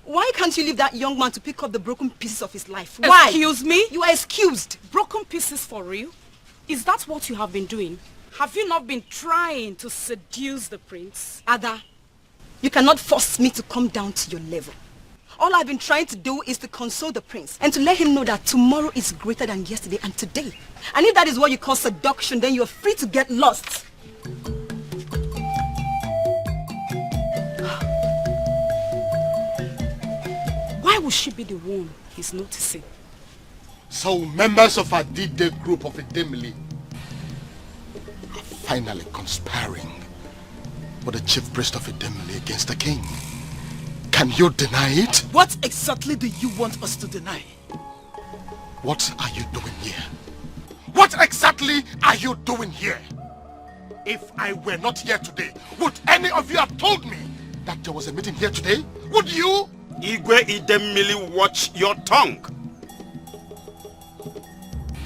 Why can't you leave that young man to pick up the broken pieces of his life? Why? Excuse me? You are excused. Broken pieces for real? Is that what you have been doing? Have you not been trying to seduce the prince? Ada, you cannot force me to come down to your level. All I've been trying to do is to console the prince and to let him know that tomorrow is greater than yesterday and today. And if that is what you call seduction, then you are free to get lost. Why would she be the one he's noticing? So members of our D-Day group of Idemili are finally conspiring with the chief priest of Idemili against the king. Can you deny it? What exactly do you want us to deny? What are you doing here? What exactly are you doing here? If I were not here today, would any of you have told me that there was a meeting here today? Would you? Igwe Idemili, watch your tongue.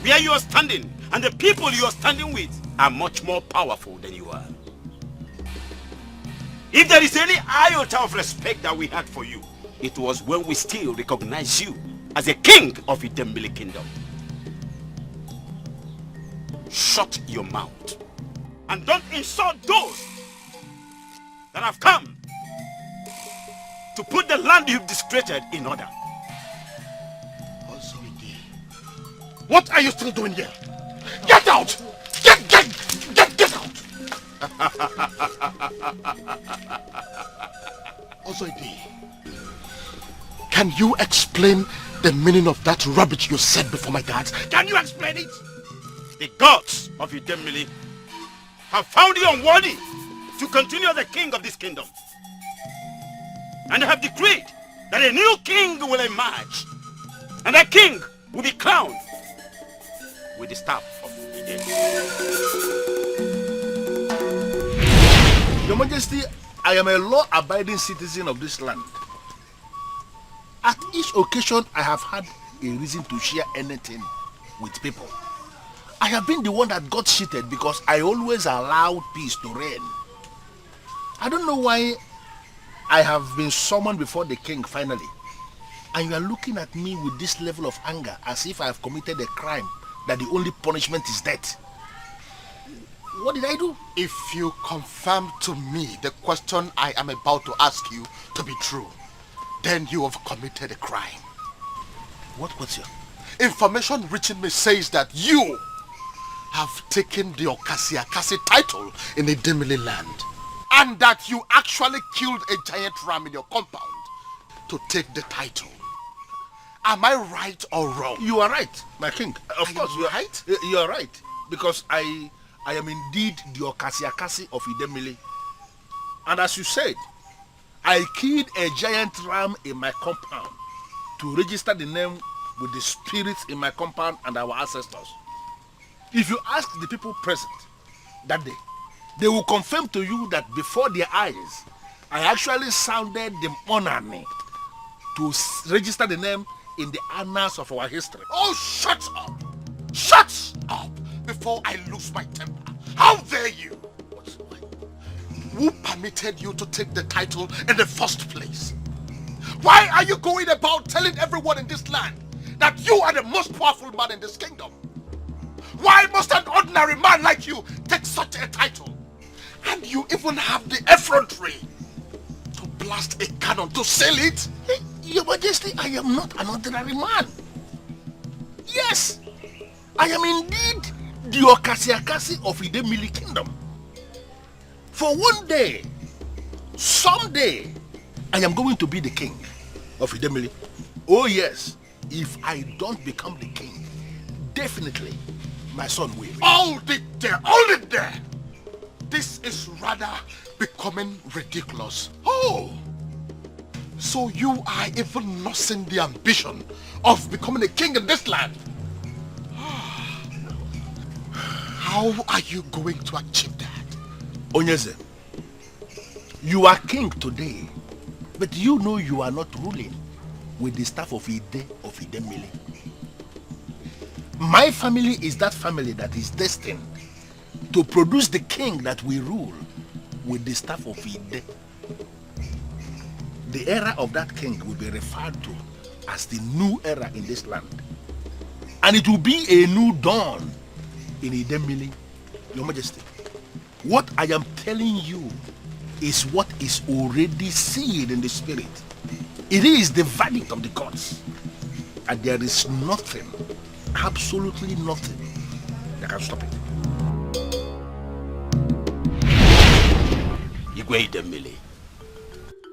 Where you are standing and the people you are standing with are much more powerful than you are. If there is any iota of respect that we had for you, it was when we still recognize you as a king of Idemili kingdom. Shut your mouth and don't insult those that have come to put the land you've discredited in order. Also, what are you still doing here? Get out! Get out! Also, can you explain the meaning of that rubbish you said before my guards? Can you explain it? The gods of Idemili have found you unworthy to continue as the king of this kingdom. And they have decreed that a new king will emerge. And that king will be crowned with the staff of Ide. Your Majesty, I am a law-abiding citizen of this land. At each occasion, I have had a reason to share anything with people. I have been the one that got cheated because I always allowed peace to reign. I don't know why I have been summoned before the king finally. And you are looking at me with this level of anger as if I have committed a crime that the only punishment is death. What did I do? If you confirm to me the question I am about to ask you to be true, then you have committed a crime. What's your... Information reaching me says that you have taken the Okasiakasi title in the Idemili land, and that you actually killed a giant ram in your compound to take the title. Am I right or wrong? You are right, my king. Of course, you are right. You are right, because I am indeed the Okasiakasi of Idemili. And as you said, I killed a giant ram in my compound to register the name with the spirits in my compound and our ancestors. If you ask the people present that day, they will confirm to you that before their eyes, I actually sounded the monarchy to register the name in the annals of our history. Oh, shut up! Shut up before I lose my temper. How dare you? Who permitted you to take the title in the first place? Why are you going about telling everyone in this land that you are the most powerful man in this kingdom? Why must an ordinary man like you take such a title? And you even have the effrontery to blast a cannon to sell it? Your Majesty, I am not an ordinary man. Yes, I am indeed the Okasiakasi of Idemili Kingdom. For one day, someday, I am going to be the king of Idemili. Oh yes, if I don't become the king, definitely my son will. Hold it there, hold it there! This is rather becoming ridiculous. Oh! So you are even nursing the ambition of becoming a king in this land? How are you going to achieve that? Onyeze, you are king today, but you know you are not ruling with the staff of Ide of Idemili. My family is that family that is destined to produce the king that we rule with the staff of Ide. The era of that king will be referred to as the new era in this land. And it will be a new dawn in Idemili, Your Majesty. What I am telling you is what is already seen in the spirit. It is the verdict of the gods. And there is nothing, absolutely nothing, that can stop it. Igwe Idemili,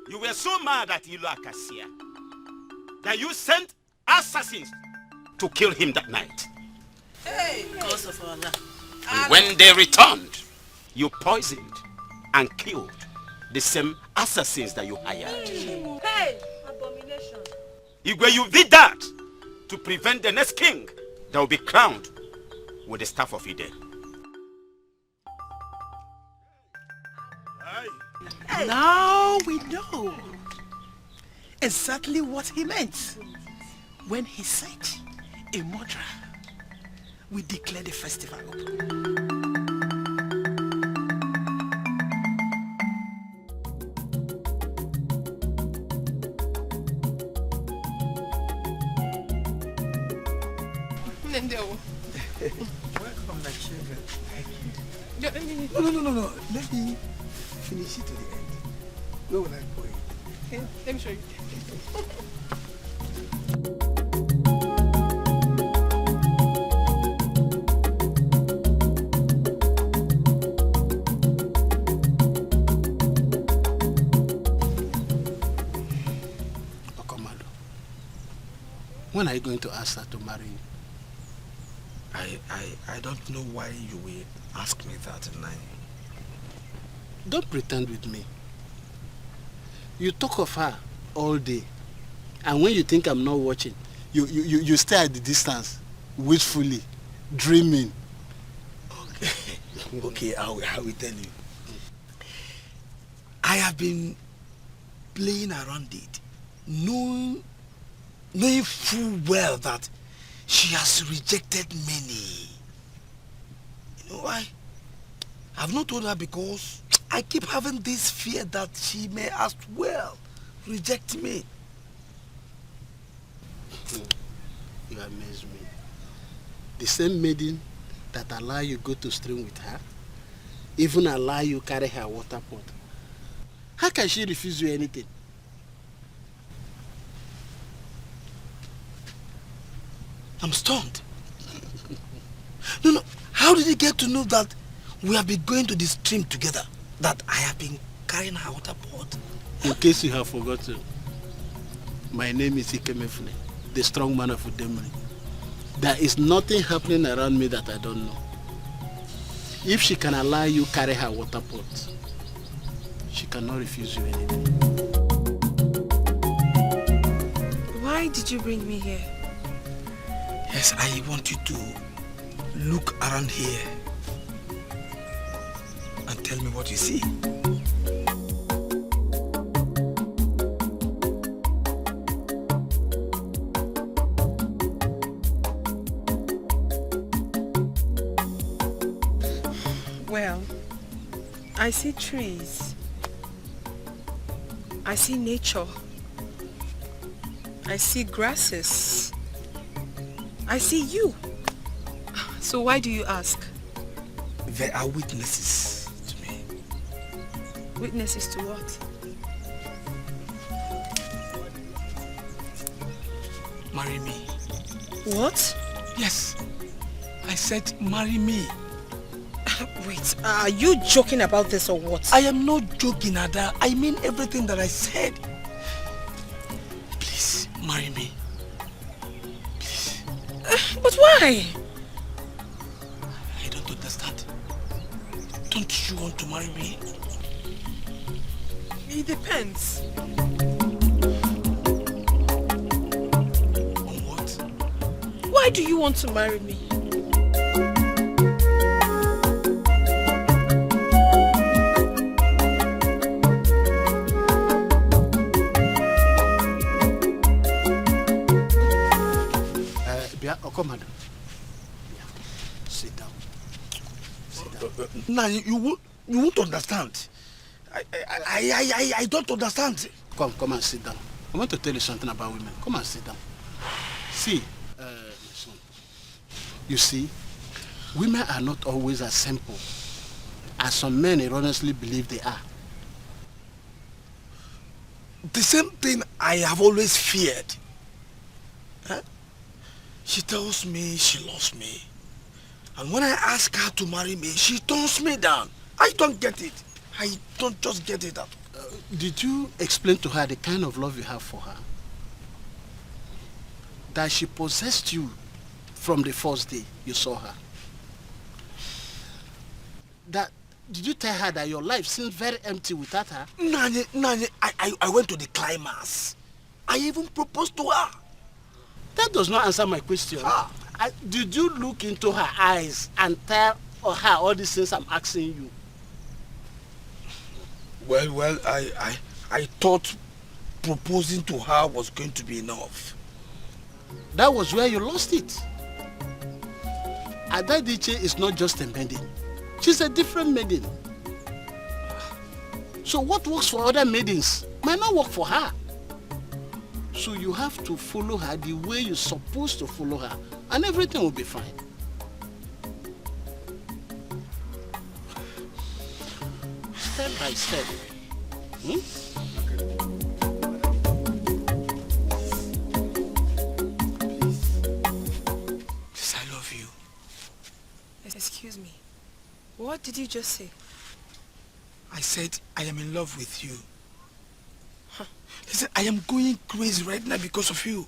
you were so mad at Ilo Akasia that you sent assassins to kill him that night. Hey, because of Allah. And when they returned, you poisoned and killed the same assassins that you hired. Hey, abomination. Igwe, you did that to prevent the next king that will be crowned with the staff of Ide. Now we know exactly what he meant when he said a murderer will declare the festival open. Welcome, my children. Thank you. No. Let me finish it to the end. Where will I go? Okay, let me show you. Okomado, when are you going to ask her to marry you? I don't know why you will ask me that, Nai. Don't pretend with me. You talk of her all day, and when you think I'm not watching, you stay at the distance, wishfully, dreaming. Okay, I will tell you. I have been playing around it, knowing full well that she has rejected many. You know why? I've not told her because I keep having this fear that she may as well reject me. You amaze me. The same maiden that allow you go to stream with her, even allow you carry her water pot. How can she refuse you anything? I'm stunned. No. How did he get to know that we have been going to the stream together? That I have been carrying her water pot? In case you have forgotten, my name is Ikemefune, the strong man of Udemri. There is nothing happening around me that I don't know. If she can allow you carry her water pot, she cannot refuse you anything. Why did you bring me here? Yes, I want you to look around here and tell me what you see. Well, I see trees. I see nature. I see grasses. I see you. So why do you ask? There are witnesses to me. Witnesses to what? Marry me. What? Yes. I said marry me. Wait, are you joking about this or what? I am not joking, Ada. I mean everything that I said. Please, marry me. Please. But why? I don't understand. Don't you want to marry me? It depends. On what? Why do you want to marry me? Come on. Sit down. Sit down. Nah, you won't understand. I don't understand. Come and sit down. I want to tell you something about women. Come and sit down. See, my son. You see, women are not always as simple as some men erroneously believe they are. The same thing I have always feared. Huh? She tells me she loves me. And when I ask her to marry me, she turns me down. I don't get it. I don't just get it at all. Did you explain to her the kind of love you have for her? That she possessed you from the first day you saw her? Did you tell her that your life seems very empty without her? Nanye, I went to the climax. I even proposed to her. That does not answer my question. Did you look into her eyes and tell her all these things I'm asking you? Well, I thought proposing to her was going to be enough. That was where you lost it. Ada Dikeh is not just a maiden. She's a different maiden. So what works for other maidens might not work for her. So you have to follow her the way you're supposed to follow her, and everything will be fine. Step by step. Please, I love you. Excuse me. What did you just say? I said I am in love with you. Listen, I am going crazy right now because of you.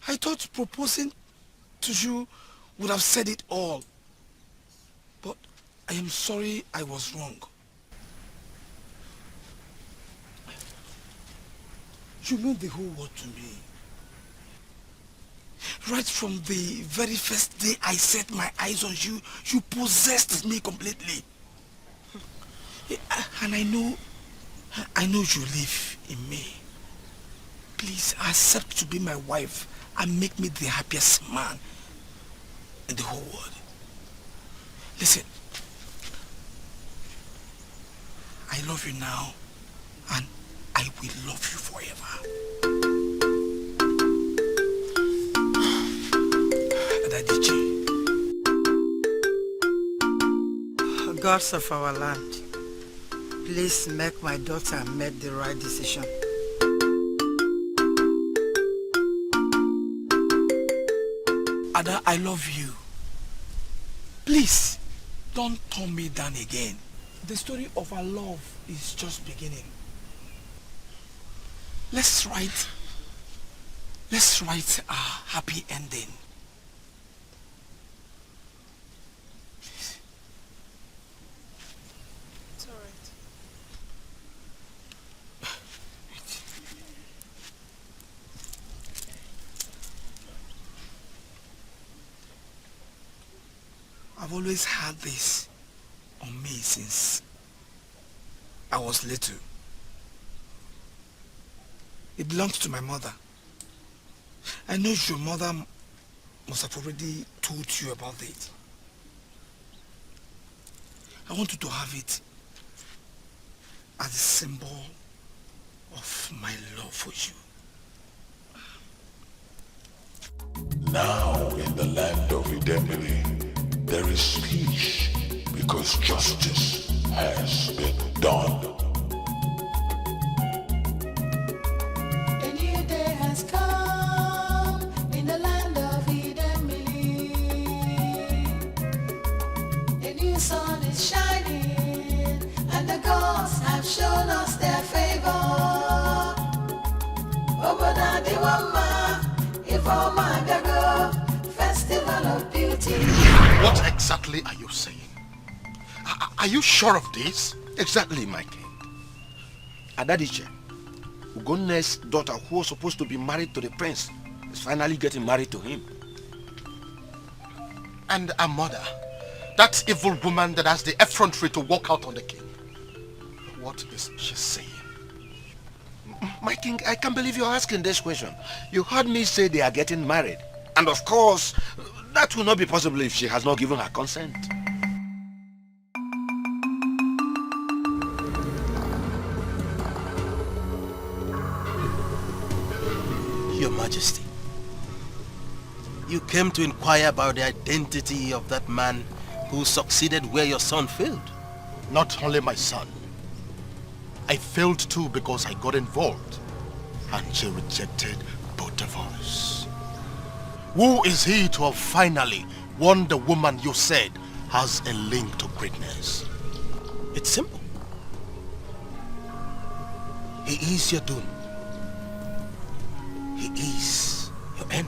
I thought proposing to you would have said it all. But I am sorry I was wrong. You mean the whole world to me. Right from the very first day I set my eyes on you, you possessed me completely. And I know you live in me. Please accept to be my wife and make me the happiest man in the whole world. Listen, I love you now and I will love you forever. Dikeh. Gods of our land, please make my daughter make the right decision. Ada, I love you. Please, don't turn me down again. The story of our love is just beginning. Let's write a happy ending. Please. It's all right. I've always had this on me since I was little. It belongs to my mother. I know your mother must have already told you about it. I want you to have it as a symbol of my love for you. Now in the land of Idemili, there is peace because justice has been done. A new day has come in the land of Idemili. A new sun is shining and the gods have shown us their favor. Obona Dewama, Ifoma Gago, Festival of Beauty. What exactly are you saying? Are you sure of this? Exactly, my king. Adadiche, Ugonne's daughter, who was supposed to be married to the prince, is finally getting married to him. And a mother, that evil woman that has the effrontery to walk out on the king. What is she saying? My king, I can't believe you're asking this question. You heard me say they are getting married. And of course, that will not be possible if she has not given her consent. Your Majesty, you came to inquire about the identity of that man who succeeded where your son failed. Not only my son. I failed too because I got involved. And she rejected both of us. Who is he to have finally won the woman you said has a link to greatness? It's simple. He is your doom. He is your end.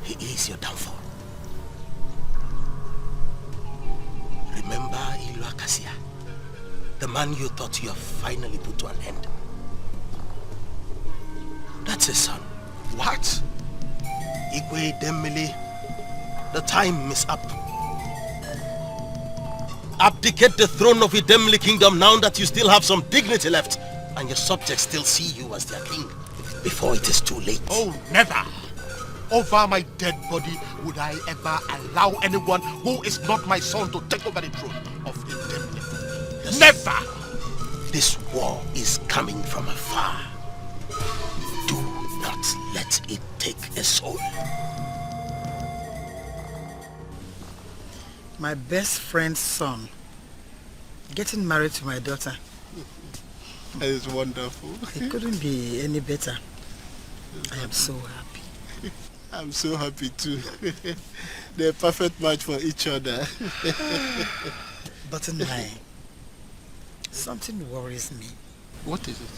He is your downfall. Remember Ilu Akasia, the man you thought you have finally put to an end. That's his son. What? Igwe Idemili, the time is up. Abdicate the throne of Idemili kingdom now that you still have some dignity left and your subjects still see you as their king before it is too late. Oh, never! Over my dead body would I ever allow anyone who is not my son to take over the throne of Idemili. Yes. Never! This war is coming from afar. Do not let it take a soul. My best friend's son getting married to my daughter. That is wonderful. It couldn't be any better. I am so happy. I'm so happy too. They're a perfect match for each other. But something worries me. What is it?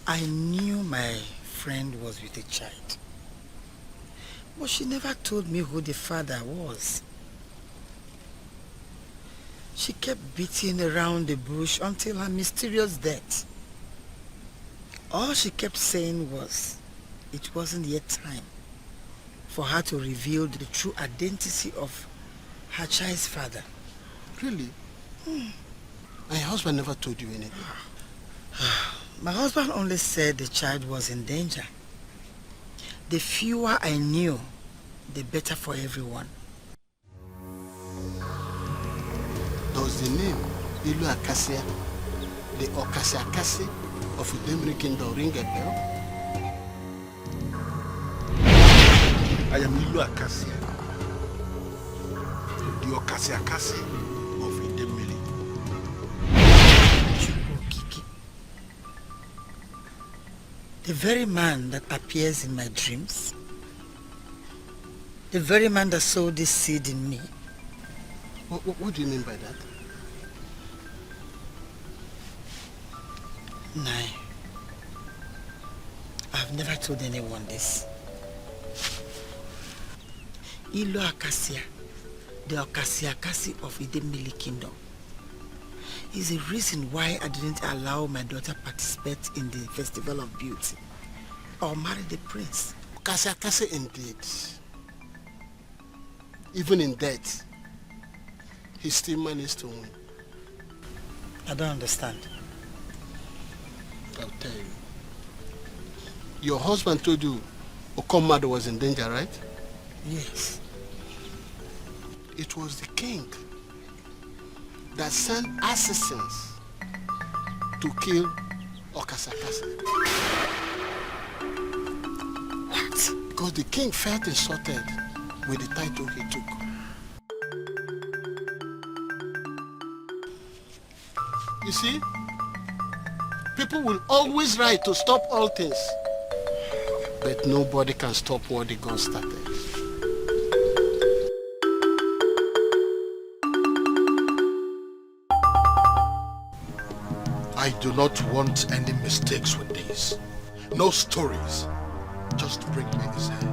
I knew my friend was with a child, but she never told me who the father was. She kept beating around the bush until her mysterious death. All she kept saying was, it wasn't yet time for her to reveal the true identity of her child's father. Really? My husband never told you anything. My husband only said the child was in danger. The fewer I knew, the better for everyone. Does the name Ilu Akasia, the Okasiakasi of Idemili Kingdom, ring a bell? I am Ilu Akasia, the Okasiakasi of Idemili. The very man that appears in my dreams, the very man that sowed this seed in me. What do you mean by that? Nai, I've never told anyone this. Ilu Akasia, the Okasiakasi of Idemili Kingdom, is the reason why I didn't allow my daughter participate in the Festival of Beauty or marry the prince. Okasiakasi indeed. even in death, he still managed to win. I don't understand. I'll tell you. Your husband told you Okomado was in danger, right? Yes. It was the king that sent assassins to kill Okasakasa. What? Because the king felt insulted with the title he took. You see, people will always write to stop all things, but nobody can stop what the God started. I do not want any mistakes with this. No stories. Just bring me his head.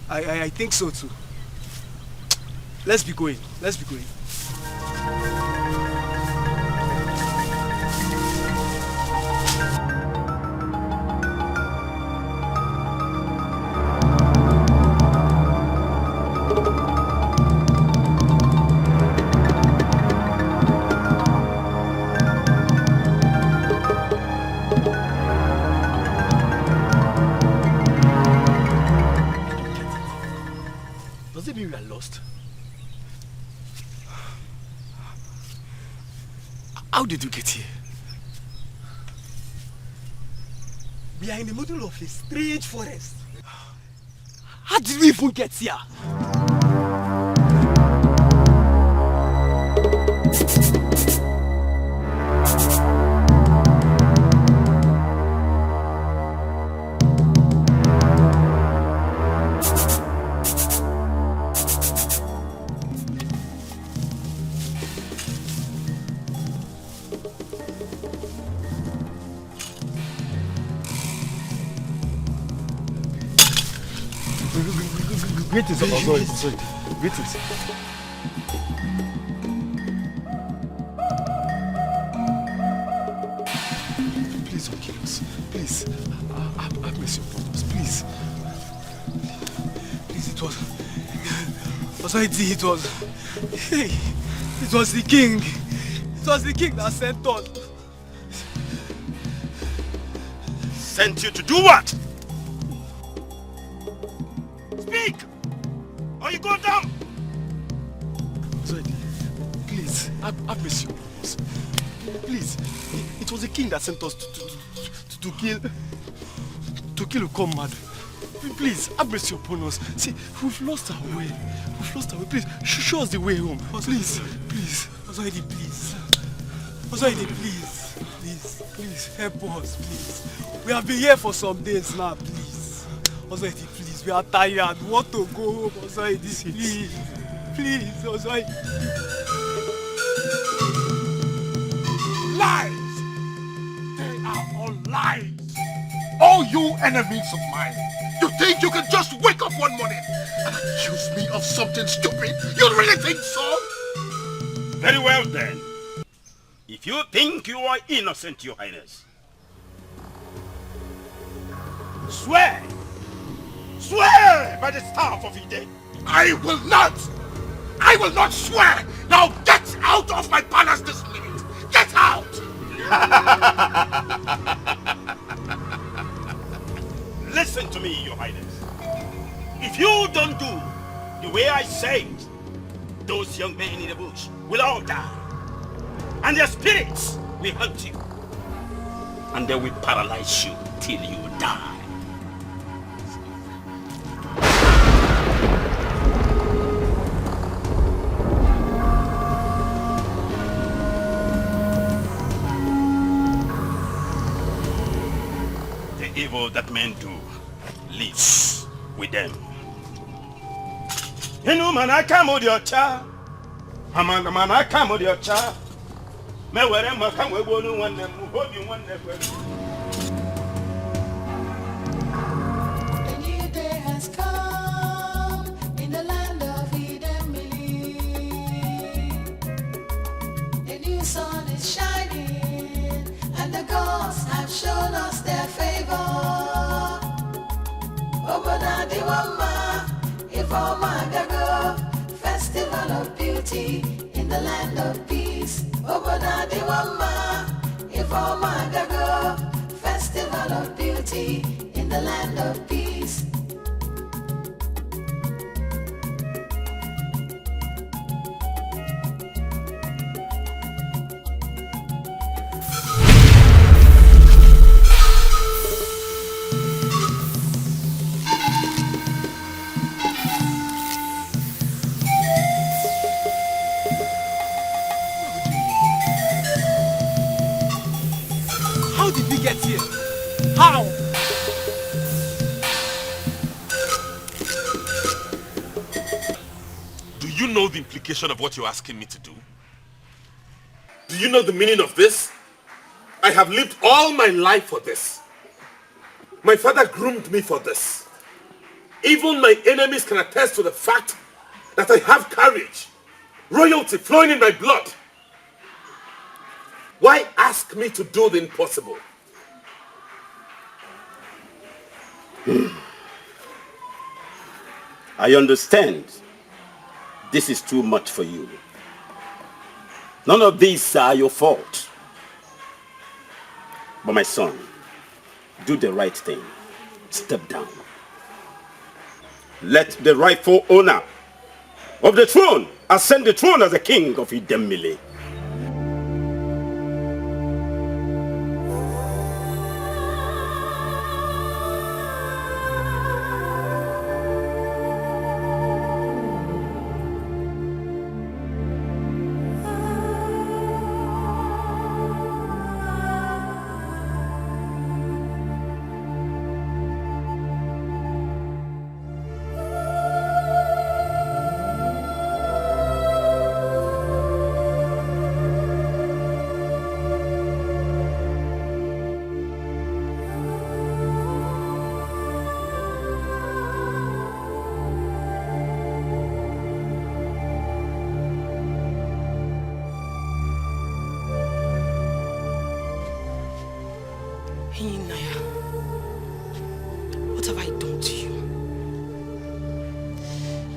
I think so too. Let's be going. Let's be going. Does it mean we are lost? How did you get here? We are in the middle of a strange forest. How did we even get here? Greetings, sorry. Greetings. Please don't kill us. Please. Have mercy upon us. Please. Please, it was... It was the king. It was the king that sent us. Sent you to do what? Speak! Or you go down! Please, have mercy upon us. Please, it was the king that sent us to kill Ukomad. Please, have mercy upon us. See, we've lost our way. Please, show us the way home. Please. Ozoidi, please. Please, help us, please. We have been here for some days now, please. Ozoidi, please, we are tired. We want to go home, Ozoidi, please, Ozoidi. Lies! They are all lies! All you enemies of mine! You think you can just wake up one morning and accuse me of something stupid? You really think so? Very well then. If you think you are innocent, Your Highness, swear! Swear by the staff of EJEH! I will not swear! Now get out of my palace this minute! Get out! Listen to me, Your Highness. If you don't do the way I say it, those young men in the bush will all die. And their spirits will haunt you. And they will paralyze you till you die. The evil that men do lives with them. Inu manaka modiocha. Amanda manaka modiocha. Me were maka webonu wanne mu hobi wanne kwe. A new day has come in the land of Idemili. A new sun is shining and the gods have shown us their favor. Oboda Diwama, Ifoma Gago, festival of beauty in the land of peace. Oboda Diwama, Ifoma Gago, festival of beauty in the land of peace. How did we get here? How? Do you know the implication of what you're asking me to do? Do you know the meaning of this? I have lived all my life for this. My father groomed me for this. Even my enemies can attest to the fact that I have courage, royalty flowing in my blood. Why ask me to do the impossible? I understand. This is too much for you. None of these are your fault. But my son, do the right thing. Step down. Let the rightful owner of the throne ascend the throne as the king of Idemili. What have I done to you?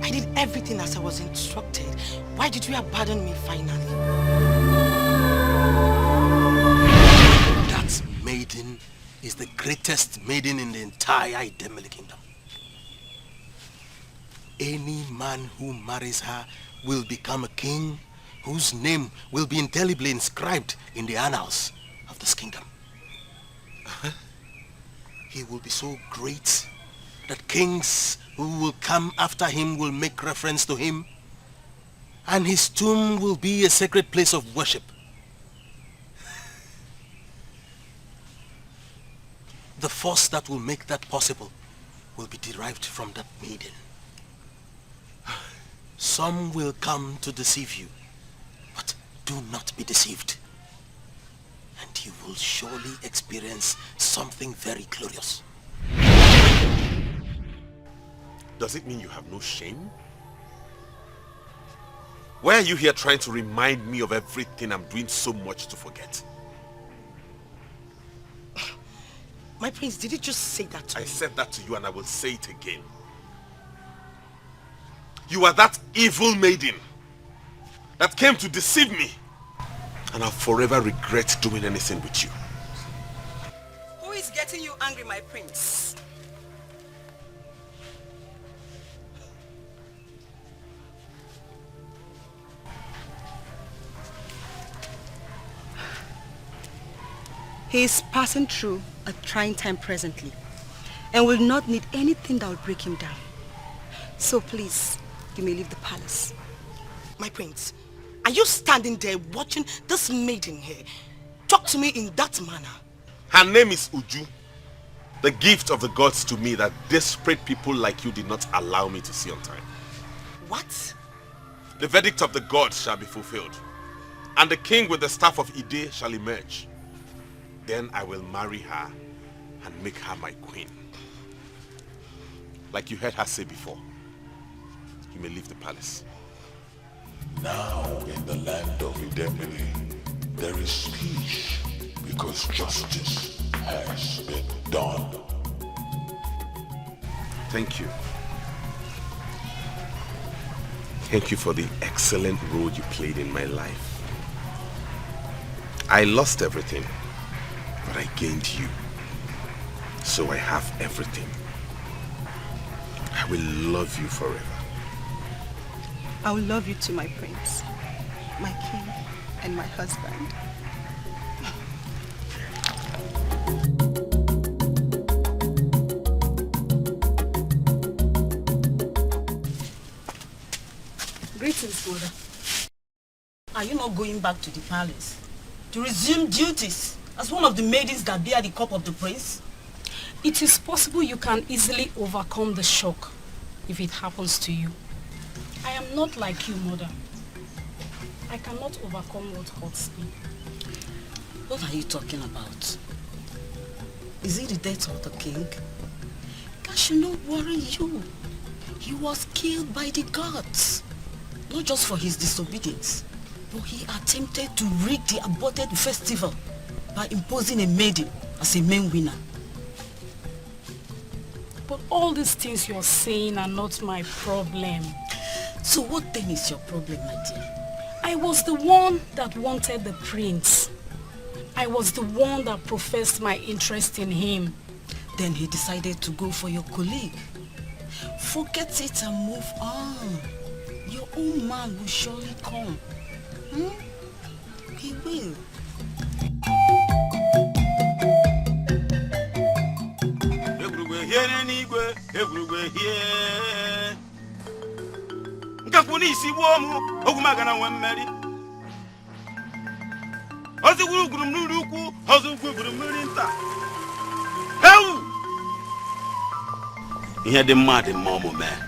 I did everything as I was instructed. Why did you abandon me finally? That maiden is the greatest maiden in the entire Idemili kingdom. Any man who marries her will become a king whose name will be indelibly inscribed in the annals of this kingdom. He will be so great that kings who will come after him will make reference to him, and his tomb will be a sacred place of worship. The force that will make that possible will be derived from that maiden. Some will come to deceive you, but do not be deceived. And you will surely experience something very glorious. Does it mean you have no shame? Why are you here trying to remind me of everything I'm doing so much to forget? My prince, did you just say that to me? I said that to you and I will say it again. You are that evil maiden that came to deceive me. And I'll forever regret doing anything with you. Who is getting you angry, my prince? He is passing through a trying time presently and will not need anything that will break him down. So please, you may leave the palace. My prince, are you standing there watching this maiden here talk to me in that manner? Her name is Uju. The gift of the gods to me that desperate people like you did not allow me to see on time. What? The verdict of the gods shall be fulfilled, and the king with the staff of EJEH shall emerge. Then I will marry her and make her my queen. Like you heard her say before, you may leave the palace. Now in the land of Idemili, there is peace because justice has been done. Thank you. Thank you for the excellent role you played in my life. I lost everything, but I gained you. So I have everything. I will love you forever. I will love you too, my prince, my king, and my husband. Greetings, mother. Are you not going back to the palace to resume duties as one of the maidens that bear the cup of the prince? It is possible you can easily overcome the shock if it happens to you. I am not like you, mother. I cannot overcome what hurts me. What are you talking about? Is it the death of the king? That should not worry you. He was killed by the gods. Not just for his disobedience, but he attempted to rig the aborted festival by imposing a maiden as a main winner. But all these things you're saying are not my problem. So what then is your problem, my dear? I was the one that wanted the prince. I was the one that professed my interest in him. Then he decided to go for your colleague. Forget it and move on. Your own man will surely come. He will. Here the mad mama man.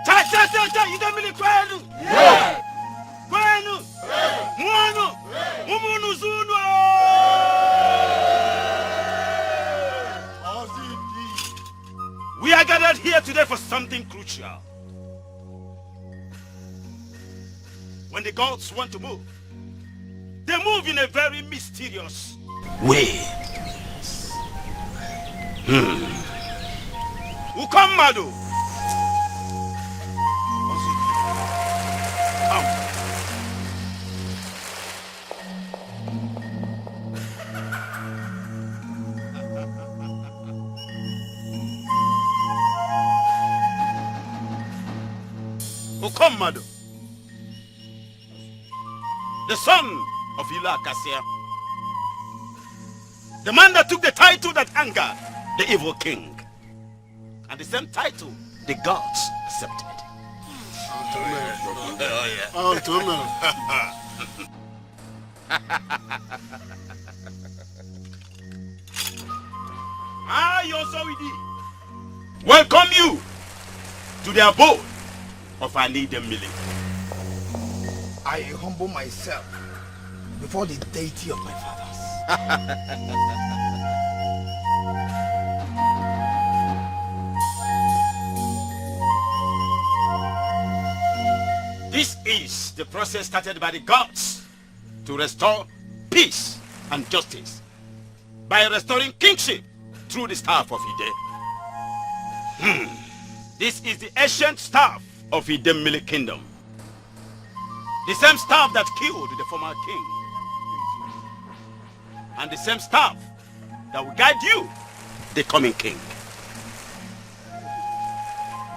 Cha, you don't really kwenu. Kwenu. Muano. Mumunu zunu. We are gathered here today for something crucial. When the gods want to move, they move in a very mysterious way. Ukamado. Ukamado. The son of Ila Kasia. The man that took the title that angered the evil king. And the same title the gods accepted. I also welcome you to the abode of Ali Demili. I humble myself before the deity of my fathers. This is the process started by the gods to restore peace and justice by restoring kingship through the staff of EJEH. This is the ancient staff of Idemili Kingdom. The same staff that killed the former king. And the same staff that will guide you, the coming king.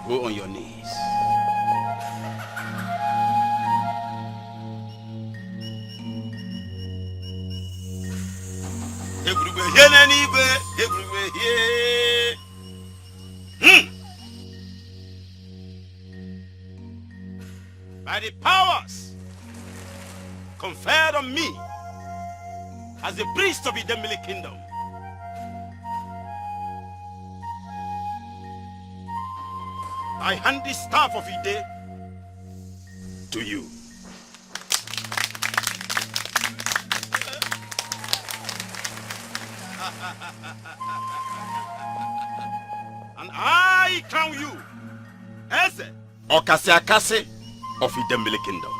Go on your knees. By the powers conferred on me as the priest of the Idemili Kingdom, I hand the staff of Ide to you. And I crown you as Okasiakase of Idembele Kingdom.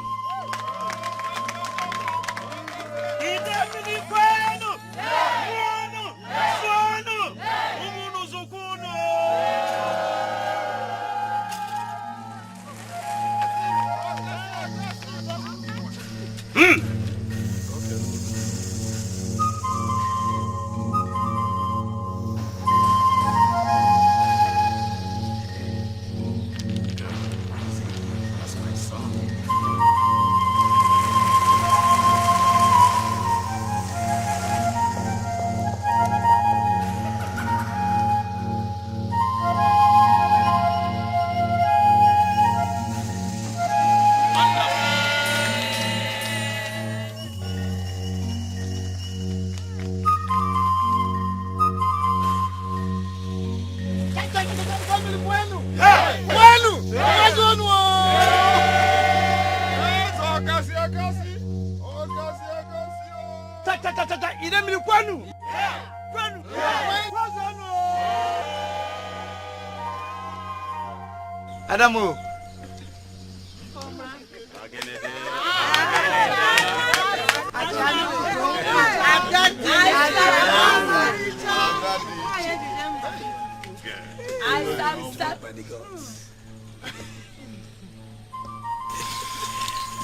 Adamu.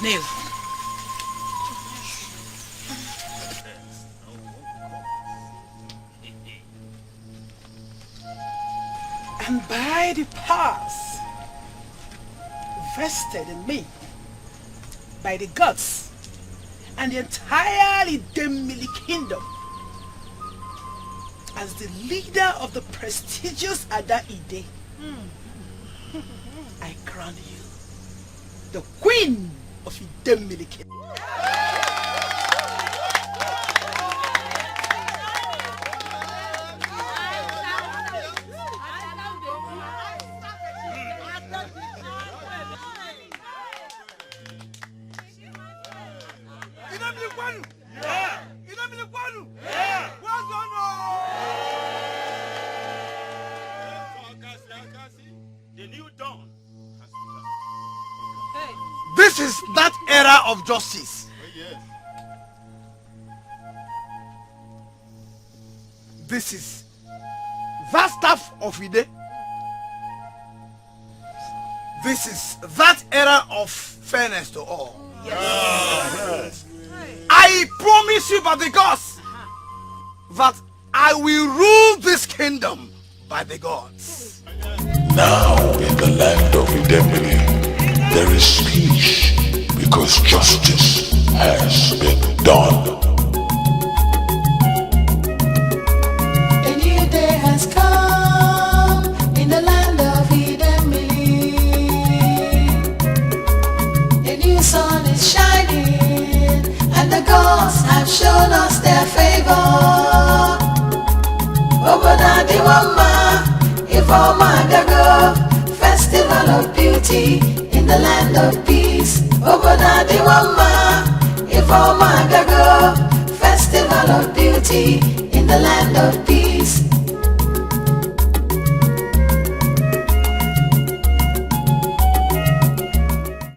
Neil. And by the powers vested in me by the gods and the entire Idembele Kingdom, as the leader of the prestigious Ada Ide, I crown you the Queen of Idembele Kingdom. This is that era of justice. This is that staff of Ide. This is that era of fairness to all. Yes. I promise you by the gods that I will rule this kingdom by the gods. Now in the land of Idembele, there is peace because justice has been done. A new day has come in the land of Idembele. A new sun is shining and the gods have shown us their favor. Obodo Adiwama, Ifeoma Agago, festival of beauty in the land of peace. Obodo Adiwama, Ifeoma Agago, festival of beauty in the land of peace.